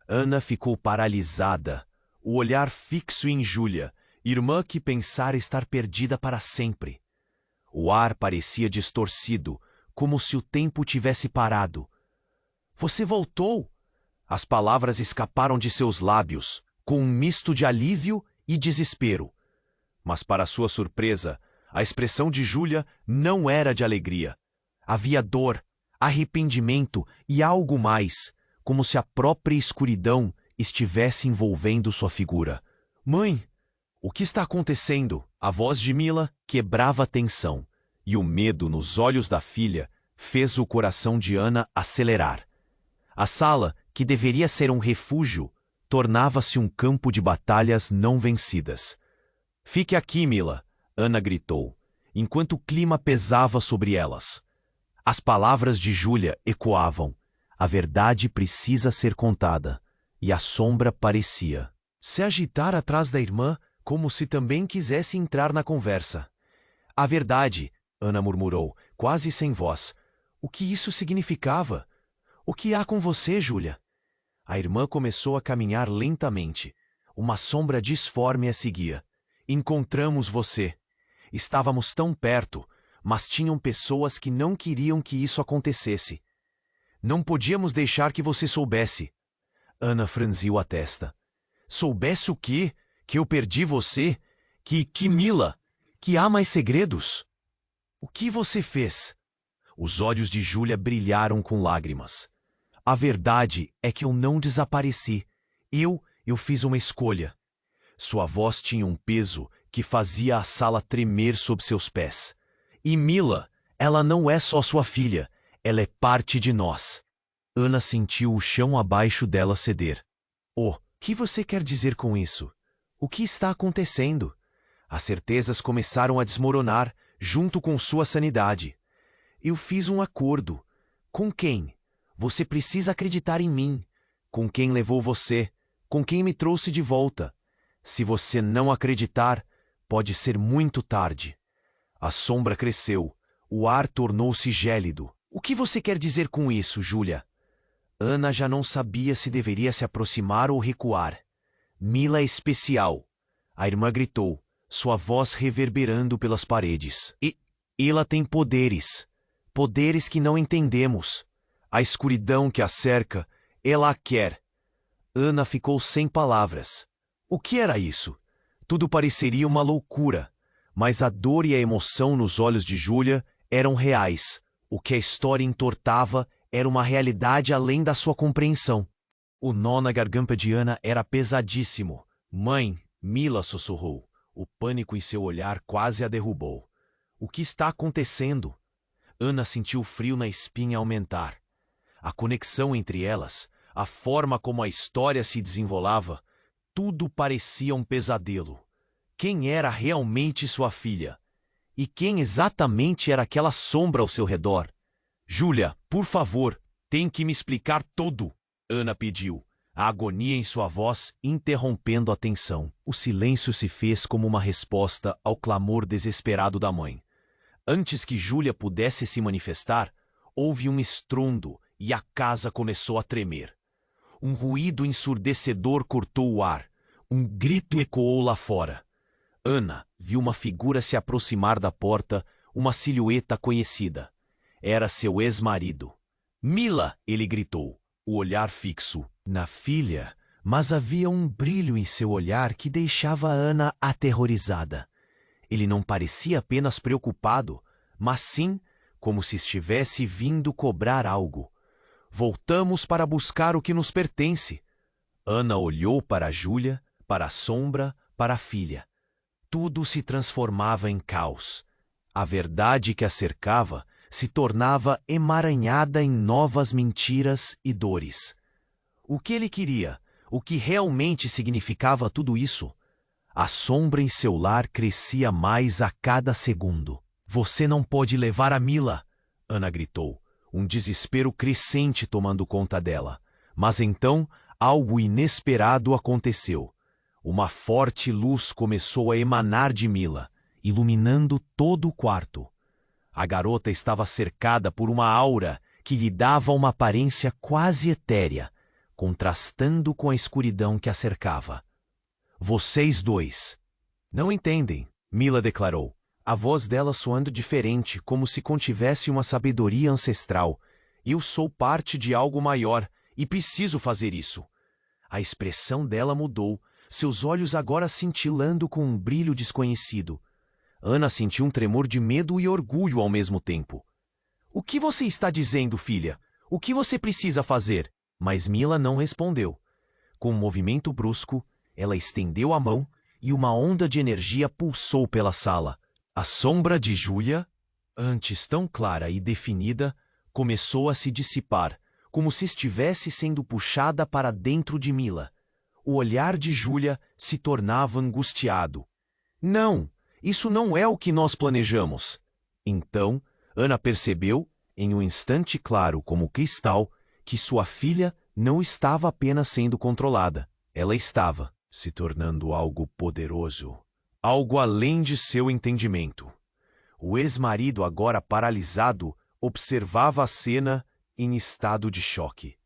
Ana ficou paralisada, o olhar fixo em Júlia, irmã que pensara estar perdida para sempre. O ar parecia distorcido, como se o tempo tivesse parado. Você voltou! As palavras escaparam de seus lábios, com um misto de alívio e desespero. Mas, para sua surpresa, a expressão de Júlia não era de alegria. Havia dor, arrependimento e algo mais, como se a própria escuridão estivesse envolvendo sua figura. Mãe, o que está acontecendo? A voz de Mila quebrava a tensão, e o medo nos olhos da filha fez o coração de Ana acelerar. A sala, que deveria ser um refúgio, tornava-se um campo de batalhas não vencidas. Fique aqui, Mila, Ana gritou, enquanto o clima pesava sobre elas. As palavras de Júlia ecoavam. A verdade precisa ser contada. E a sombra parecia se agitar atrás da irmã, como se também quisesse entrar na conversa. A verdade, Ana murmurou, quase sem voz. O que isso significava? O que há com você, Júlia? A irmã começou a caminhar lentamente. Uma sombra disforme a seguia. Encontramos você. Estávamos tão perto, mas tinham pessoas que não queriam que isso acontecesse. Não podíamos deixar que você soubesse. Ana franziu a testa. Soubesse o quê? Que eu perdi você? Que Mila? Que há mais segredos? O que você fez? Os olhos de Júlia brilharam com lágrimas. A verdade é que eu não desapareci. Eu fiz uma escolha. Sua voz tinha um peso que fazia a sala tremer sob seus pés. E Mila, ela não é só sua filha, ela é parte de nós. Ana sentiu o chão abaixo dela ceder. O que você quer dizer com isso? O que está acontecendo? As certezas começaram a desmoronar, junto com sua sanidade. Eu fiz um acordo. Com quem? Você precisa acreditar em mim. Com quem levou você? Com quem me trouxe de volta? Se você não acreditar, pode ser muito tarde. A sombra cresceu. O ar tornou-se gélido. O que você quer dizer com isso, Júlia? Ana já não sabia se deveria se aproximar ou recuar. Mila é especial. A irmã gritou, sua voz reverberando pelas paredes. E ela tem poderes. Poderes que não entendemos. A escuridão que a cerca, ela a quer. Ana ficou sem palavras. O que era isso? Tudo pareceria uma loucura, mas a dor e a emoção nos olhos de Júlia eram reais. O que a história entortava era uma realidade além da sua compreensão. O nó na garganta de Ana era pesadíssimo. Mãe, Mila sussurrou. O pânico em seu olhar quase a derrubou. O que está acontecendo? Ana sentiu o frio na espinha aumentar. A conexão entre elas, a forma como a história se desenrolava, tudo parecia um pesadelo. Quem era realmente sua filha? E quem exatamente era aquela sombra ao seu redor? Júlia, por favor, tem que me explicar tudo, Ana pediu, a agonia em sua voz interrompendo a tensão. O silêncio se fez como uma resposta ao clamor desesperado da mãe. Antes que Júlia pudesse se manifestar, houve um estrondo e a casa começou a tremer. Um ruído ensurdecedor cortou o ar. Um grito ecoou lá fora. Ana viu uma figura se aproximar da porta, uma silhueta conhecida. Era seu ex-marido. Mila! Ele gritou, o olhar fixo na filha, mas havia um brilho em seu olhar que deixava Ana aterrorizada. Ele não parecia apenas preocupado, mas sim como se estivesse vindo cobrar algo. Voltamos para buscar o que nos pertence. Ana olhou para Júlia, para a sombra, para a filha. Tudo se transformava em caos. A verdade que a cercava se tornava emaranhada em novas mentiras e dores. O que ele queria? O que realmente significava tudo isso? A sombra em seu lar crescia mais a cada segundo. Você não pode levar a Mila! Ana gritou, um desespero crescente tomando conta dela. Mas então, algo inesperado aconteceu. Uma forte luz começou a emanar de Mila, iluminando todo o quarto. A garota estava cercada por uma aura que lhe dava uma aparência quase etérea, contrastando com a escuridão que a cercava. Vocês dois não entendem, Mila declarou, a voz dela soando diferente, como se contivesse uma sabedoria ancestral. Eu sou parte de algo maior e preciso fazer isso. A expressão dela mudou, seus olhos agora cintilando com um brilho desconhecido. Ana sentiu um tremor de medo e orgulho ao mesmo tempo. O que você está dizendo, filha? O que você precisa fazer? Mas Mila não respondeu. Com um movimento brusco, ela estendeu a mão e uma onda de energia pulsou pela sala. A sombra de Júlia, antes tão clara e definida, começou a se dissipar, como se estivesse sendo puxada para dentro de Mila. O olhar de Júlia se tornava angustiado. Não, isso não é o que nós planejamos. Então, Ana percebeu, em um instante claro como cristal, que sua filha não estava apenas sendo controlada. Ela estava se tornando algo poderoso, algo além de seu entendimento. O ex-marido, agora paralisado, observava a cena em estado de choque.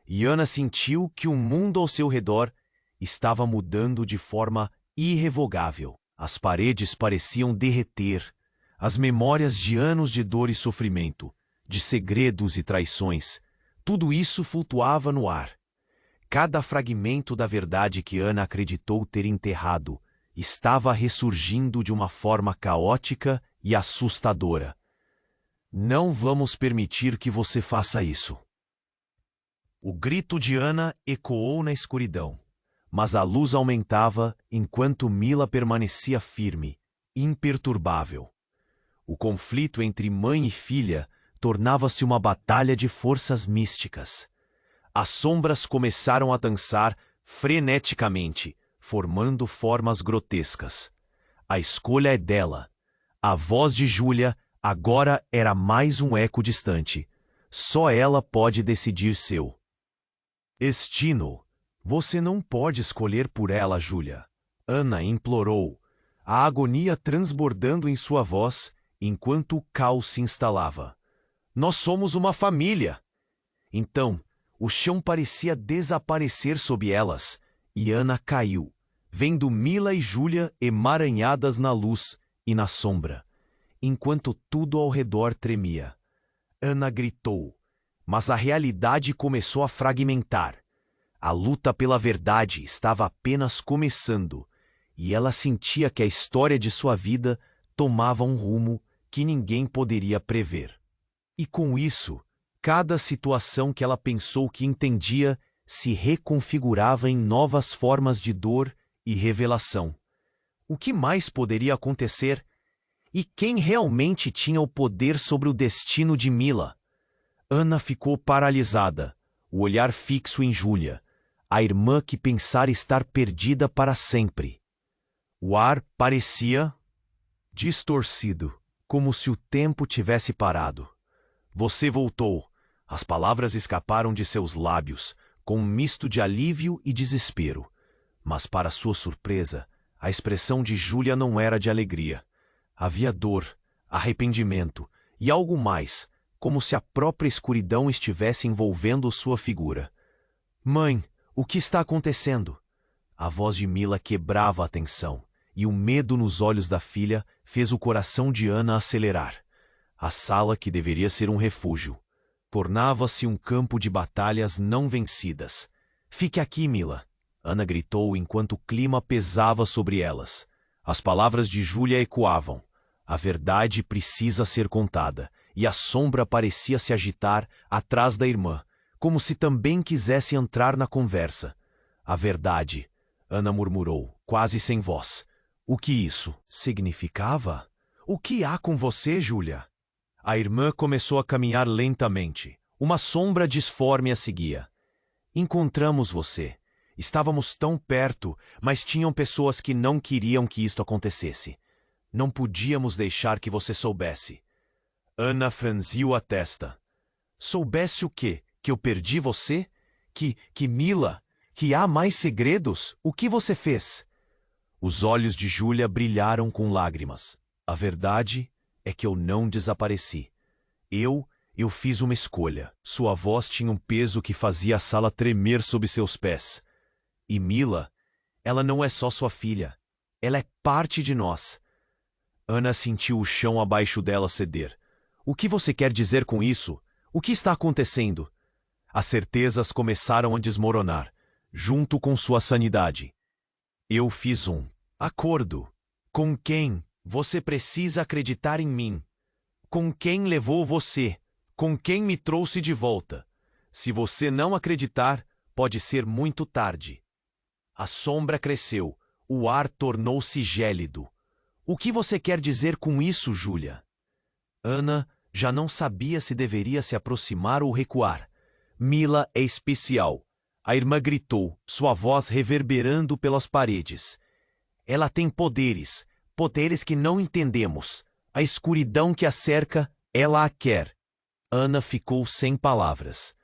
E Ana sentiu que o mundo ao seu redor estava mudando de forma irrevogável. As paredes pareciam derreter. As memórias de anos de dor e sofrimento, de segredos e traições, tudo isso flutuava no ar. Cada fragmento da verdade que Ana acreditou ter enterrado estava ressurgindo de uma forma caótica e assustadora. Não vamos permitir que você faça isso. O grito de Ana ecoou na escuridão, mas a luz aumentava enquanto Mila permanecia firme, imperturbável. O conflito entre mãe e filha tornava-se uma batalha de forças místicas. As sombras começaram a dançar freneticamente, formando formas grotescas. A escolha é dela. A voz de Júlia agora era mais um eco distante. Só ela pode decidir seu destino. Você não pode escolher por ela, Júlia. Ana implorou, a agonia transbordando em sua voz enquanto o caos se instalava. Nós somos uma família. Então, o chão parecia desaparecer sob elas, e Ana caiu, vendo Mila e Júlia emaranhadas na luz e na sombra, enquanto tudo ao redor tremia. Ana gritou, mas a realidade começou a fragmentar. A luta pela verdade estava apenas começando, e ela sentia que a história de sua vida tomava um rumo que ninguém poderia prever. E com isso, cada situação que ela pensou que entendia se reconfigurava em novas formas de dor e revelação. O que mais poderia acontecer? E quem realmente tinha o poder sobre o destino de Mila? Ana ficou paralisada, o olhar fixo em Júlia, a irmã que pensara estar perdida para sempre. O ar parecia distorcido, como se o tempo tivesse parado. Você voltou. As palavras escaparam de seus lábios, com um misto de alívio e desespero. Mas, para sua surpresa, a expressão de Júlia não era de alegria. Havia dor, arrependimento e algo mais, como se a própria escuridão estivesse envolvendo sua figura. Mãe, o que está acontecendo? A voz de Mila quebrava a tensão, e o medo nos olhos da filha fez o coração de Ana acelerar. A sala, que deveria ser um refúgio, tornava-se um campo de batalhas não vencidas. Fique aqui, Mila, Ana gritou enquanto o clima pesava sobre elas. As palavras de Júlia ecoavam. A verdade precisa ser contada, e a sombra parecia se agitar atrás da irmã, como se também quisesse entrar na conversa. A verdade, Ana murmurou, quase sem voz. O que isso significava? O que há com você, Júlia? A irmã começou a caminhar lentamente. Uma sombra disforme a seguia. Encontramos você. Estávamos tão perto, mas tinham pessoas que não queriam que isto acontecesse. Não podíamos deixar que você soubesse. Ana franziu a testa. Soubesse o quê? Que eu perdi você? Que Mila? Que há mais segredos? O que você fez? Os olhos de Júlia brilharam com lágrimas. A verdade é que eu não desapareci. Eu fiz uma escolha. Sua voz tinha um peso que fazia a sala tremer sob seus pés. E Mila, ela não é só sua filha. Ela é parte de nós. Ana sentiu o chão abaixo dela ceder. O que você quer dizer com isso? O que está acontecendo? As certezas começaram a desmoronar, junto com sua sanidade. Eu fiz um acordo. Com quem? Você precisa acreditar em mim. Com quem levou você? Com quem me trouxe de volta? Se você não acreditar, pode ser muito tarde. A sombra cresceu. O ar tornou-se gélido. O que você quer dizer com isso, Júlia? Ana já não sabia se deveria se aproximar ou recuar. Mila é especial. A irmã gritou, sua voz reverberando pelas paredes. Ela tem poderes, poderes que não entendemos. A escuridão que a cerca, ela a quer. Ana ficou sem palavras.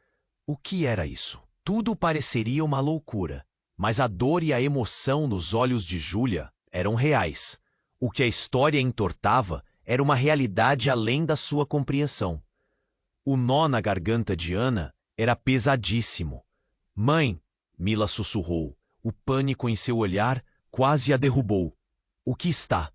O que era isso? Tudo pareceria uma loucura, mas a dor e a emoção nos olhos de Júlia eram reais. O que a história entortava era uma realidade além da sua compreensão. O nó na garganta de Ana era pesadíssimo. Mãe, Mila sussurrou. O pânico em seu olhar quase a derrubou. O que está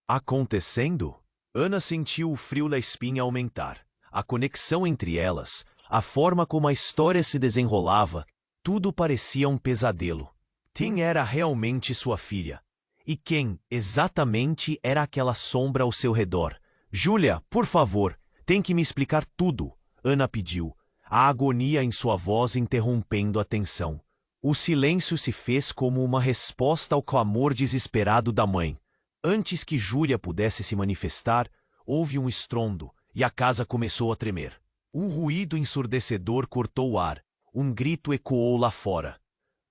acontecendo? Ana sentiu o frio da espinha aumentar. A conexão entre elas, a forma como a história se desenrolava, tudo parecia um pesadelo. Quem era realmente sua filha? E quem, exatamente, era aquela sombra ao seu redor? Júlia, por favor, tem que me explicar tudo, Ana pediu, a agonia em sua voz interrompendo a tensão. O silêncio se fez como uma resposta ao clamor desesperado da mãe. Antes que Júlia pudesse se manifestar, houve um estrondo e a casa começou a tremer. Um ruído ensurdecedor cortou o ar. Um grito ecoou lá fora.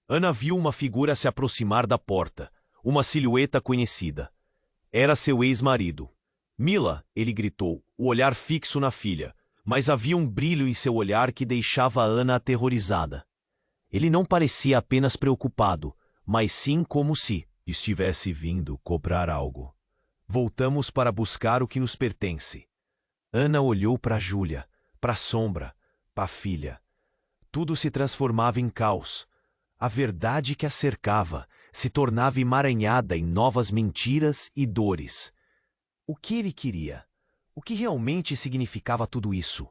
Ana viu uma figura se aproximar da porta, uma silhueta conhecida. Era seu ex-marido. Mila, ele gritou, o olhar fixo na filha, mas havia um brilho em seu olhar que deixava Ana aterrorizada. Ele não parecia apenas preocupado, mas sim como se estivesse vindo cobrar algo. Voltamos para buscar o que nos pertence. Ana olhou para Júlia, para a sombra, para a filha. Tudo se transformava em caos. A verdade que a cercava se tornava emaranhada em novas mentiras e dores. O que ele queria? O que realmente significava tudo isso?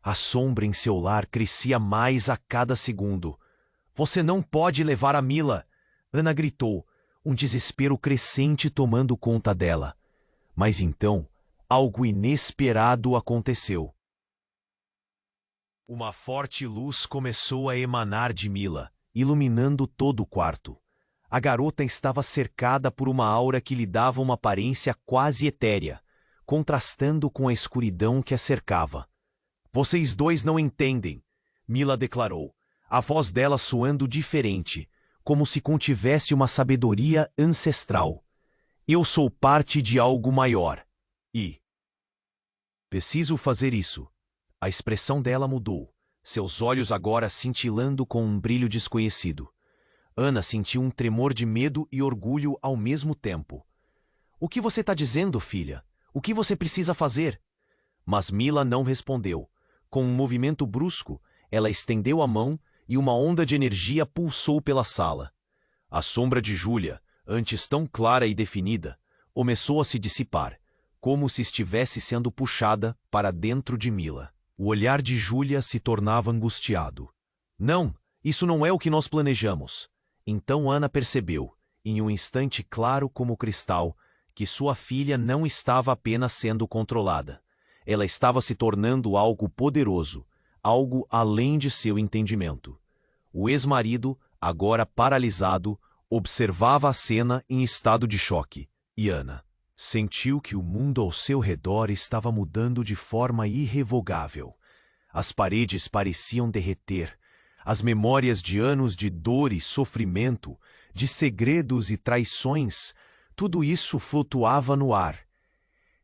A sombra em seu lar crescia mais a cada segundo. Você não pode levar a Mila! Ana gritou, um desespero crescente tomando conta dela. Mas então, algo inesperado aconteceu. Uma forte luz começou a emanar de Mila, iluminando todo o quarto. A garota estava cercada por uma aura que lhe dava uma aparência quase etérea, contrastando com a escuridão que a cercava. Vocês dois não entendem, Mila declarou, a voz dela soando diferente, como se contivesse uma sabedoria ancestral. Eu sou parte de algo maior. E preciso fazer isso. A expressão dela mudou, seus olhos agora cintilando com um brilho desconhecido. Ana sentiu um tremor de medo e orgulho ao mesmo tempo. O que você está dizendo, filha? O que você precisa fazer? Mas Mila não respondeu. Com um movimento brusco, ela estendeu a mão e uma onda de energia pulsou pela sala. A sombra de Júlia, antes tão clara e definida, começou a se dissipar, como se estivesse sendo puxada para dentro de Mila. O olhar de Júlia se tornava angustiado. Não, isso não é o que nós planejamos. Então Ana percebeu, em um instante claro como cristal, que sua filha não estava apenas sendo controlada. ela estava se tornando algo poderoso, algo além de seu entendimento. O ex-marido, agora paralisado, observava a cena em estado de choque, e Ana sentiu que o mundo ao seu redor estava mudando de forma irrevogável. As paredes pareciam derreter. As memórias de anos de dor e sofrimento, de segredos e traições, tudo isso flutuava no ar.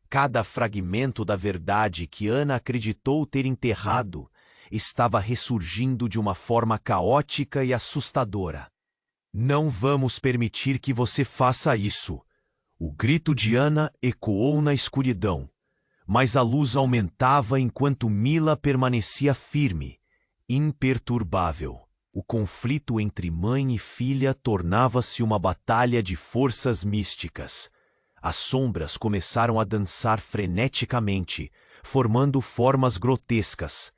Cada fragmento da verdade que Ana acreditou ter enterrado estava ressurgindo de uma forma caótica e assustadora. Não vamos permitir que você faça isso. O grito de Ana ecoou na escuridão, mas a luz aumentava enquanto Mila permanecia firme, imperturbável. O conflito entre mãe e filha tornava-se uma batalha de forças místicas. As sombras começaram a dançar freneticamente, formando formas grotescas.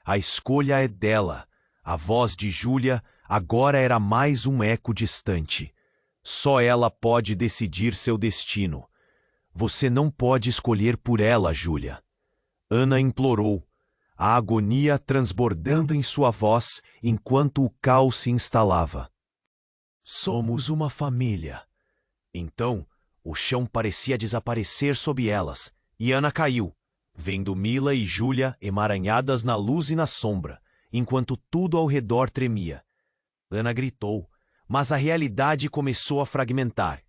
A escolha é dela. A voz de Júlia agora era mais um eco distante. Só ela pode decidir seu destino. Você não pode escolher por ela, Júlia. Ana implorou, a agonia transbordando em sua voz enquanto o caos se instalava. Somos uma família. Então, o chão parecia desaparecer sob elas, e Ana caiu, vendo Mila e Júlia emaranhadas na luz e na sombra, enquanto tudo ao redor tremia. Ana gritou, mas a realidade começou a fragmentar.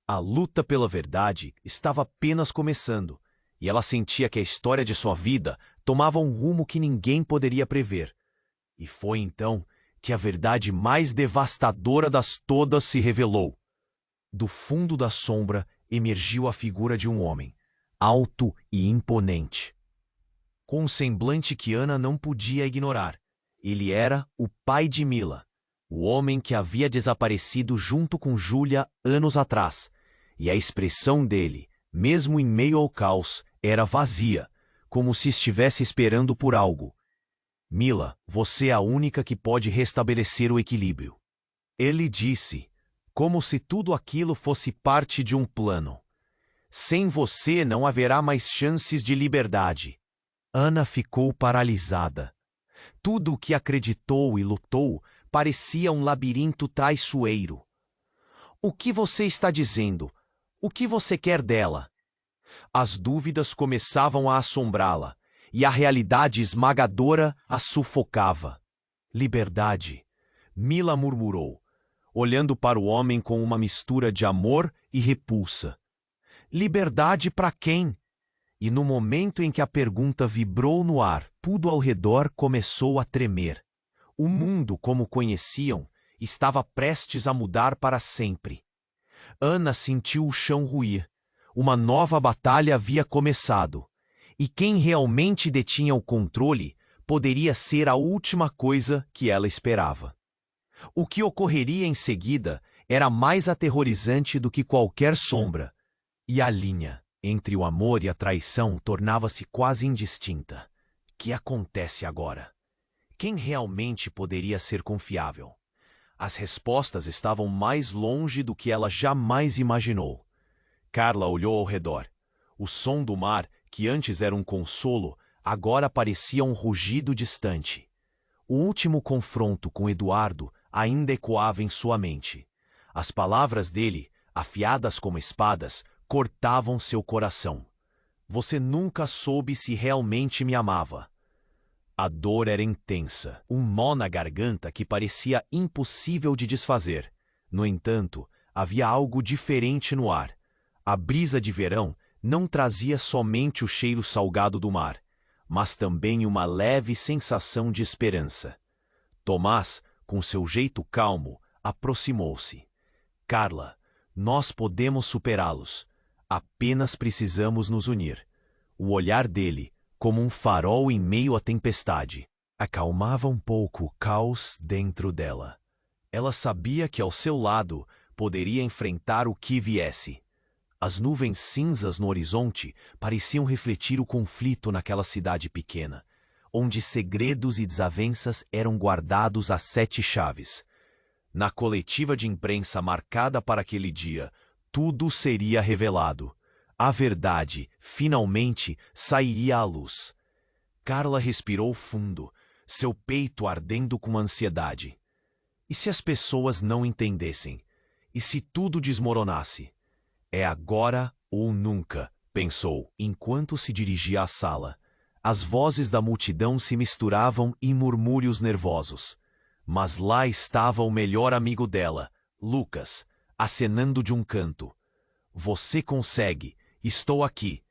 A luta pela verdade estava apenas começando, e ela sentia que a história de sua vida tomava um rumo que ninguém poderia prever. E foi então que a verdade mais devastadora das todas se revelou. Do fundo da sombra emergiu a figura de um homem, alto e imponente. Com um semblante que Ana não podia ignorar, ele era o pai de Mila, o homem que havia desaparecido junto com Júlia anos atrás, e a expressão dele, mesmo em meio ao caos, era vazia, como se estivesse esperando por algo. Mila, você é a única que pode restabelecer o equilíbrio. Ele disse, como se tudo aquilo fosse parte de um plano. Sem você não haverá mais chances de liberdade. Ana ficou paralisada. Tudo o que acreditou e lutou parecia um labirinto traiçoeiro. O que você está dizendo? O que você quer dela? As dúvidas começavam a assombrá-la, e a realidade esmagadora a sufocava. Liberdade, Mila murmurou, olhando para o homem com uma mistura de amor e repulsa. Liberdade para quem? E no momento em que a pergunta vibrou no ar, tudo ao redor começou a tremer. O mundo, como conheciam, estava prestes a mudar para sempre. Ana sentiu o chão ruir. Uma nova batalha havia começado. E quem realmente detinha o controle poderia ser a última coisa que ela esperava. O que ocorreria em seguida era mais aterrorizante do que qualquer sombra. E a linha entre o amor e a traição tornava-se quase indistinta. O que acontece agora? Quem realmente poderia ser confiável? As respostas estavam mais longe do que ela jamais imaginou. Carla olhou ao redor. O som do mar, que antes era um consolo, agora parecia um rugido distante. O último confronto com Eduardo ainda ecoava em sua mente. As palavras dele, afiadas como espadas, cortavam seu coração. Você nunca soube se realmente me amava. A dor era intensa, um nó na garganta que parecia impossível de desfazer. No entanto, havia algo diferente no ar. A brisa de verão não trazia somente o cheiro salgado do mar, mas também uma leve sensação de esperança. Tomás, com seu jeito calmo, aproximou-se. Carla, nós podemos superá-los. Apenas precisamos nos unir. O olhar dele, como um farol em meio à tempestade, acalmava um pouco o caos dentro dela. Ela sabia que ao seu lado poderia enfrentar o que viesse. As nuvens cinzas no horizonte pareciam refletir o conflito naquela cidade pequena, onde segredos e desavenças eram guardados a 7 chaves. Na coletiva de imprensa marcada para aquele dia, tudo seria revelado. A verdade, finalmente, sairia à luz. Carla respirou fundo, seu peito ardendo com ansiedade. E se as pessoas não entendessem? E se tudo desmoronasse? É agora ou nunca, pensou, enquanto se dirigia à sala. As vozes da multidão se misturavam em murmúrios nervosos. Mas lá estava o melhor amigo dela, Lucas, acenando de um canto. Você consegue, estou aqui.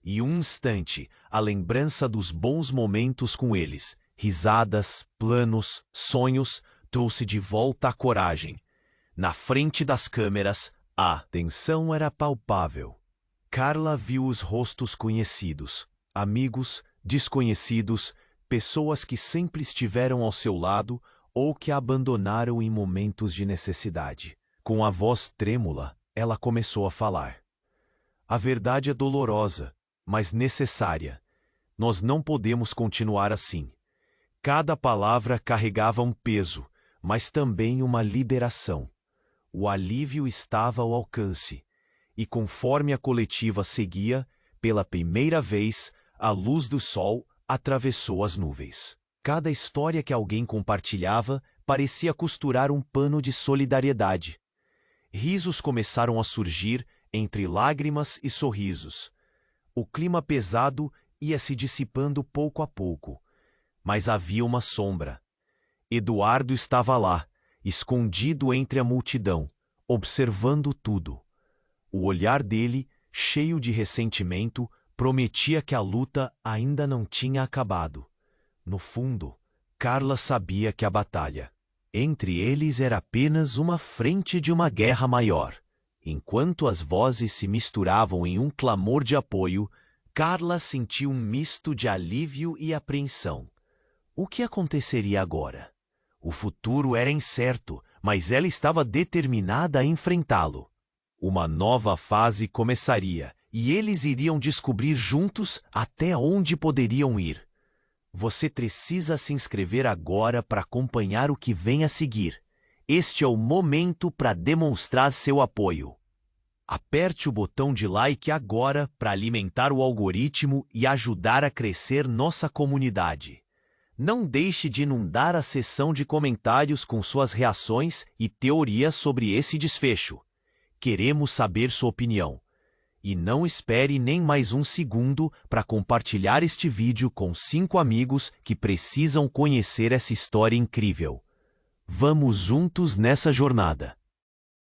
E um instante, a lembrança dos bons momentos com eles, risadas, planos, sonhos, trouxe de volta a coragem. Na frente das câmeras, a tensão era palpável. Carla viu os rostos conhecidos, amigos, desconhecidos, pessoas que sempre estiveram ao seu lado ou que a abandonaram em momentos de necessidade. Com a voz trêmula, ela começou a falar. A verdade é dolorosa, mas necessária. Nós não podemos continuar assim. Cada palavra carregava um peso, mas também uma liberação. O alívio estava ao alcance, e conforme a coletiva seguia, pela primeira vez, a luz do sol atravessou as nuvens. Cada história que alguém compartilhava parecia costurar um pano de solidariedade. Risos começaram a surgir entre lágrimas e sorrisos. O clima pesado ia se dissipando pouco a pouco, mas havia uma sombra. Eduardo estava lá, escondido entre a multidão, observando tudo. O olhar dele, cheio de ressentimento, prometia que a luta ainda não tinha acabado. No fundo, Carla sabia que a batalha entre eles era apenas uma frente de uma guerra maior. Enquanto as vozes se misturavam em um clamor de apoio, Carla sentiu um misto de alívio e apreensão. O que aconteceria agora? O futuro era incerto, mas ela estava determinada a enfrentá-lo. Uma nova fase começaria, e eles iriam descobrir juntos até onde poderiam ir. Você precisa se inscrever agora para acompanhar o que vem a seguir. Este é o momento para demonstrar seu apoio. Aperte o botão de like agora para alimentar o algoritmo e ajudar a crescer nossa comunidade. Não deixe de inundar a seção de comentários com suas reações e teorias sobre esse desfecho. Queremos saber sua opinião. E não espere nem mais um segundo para compartilhar este vídeo com 5 amigos que precisam conhecer essa história incrível. Vamos juntos nessa jornada.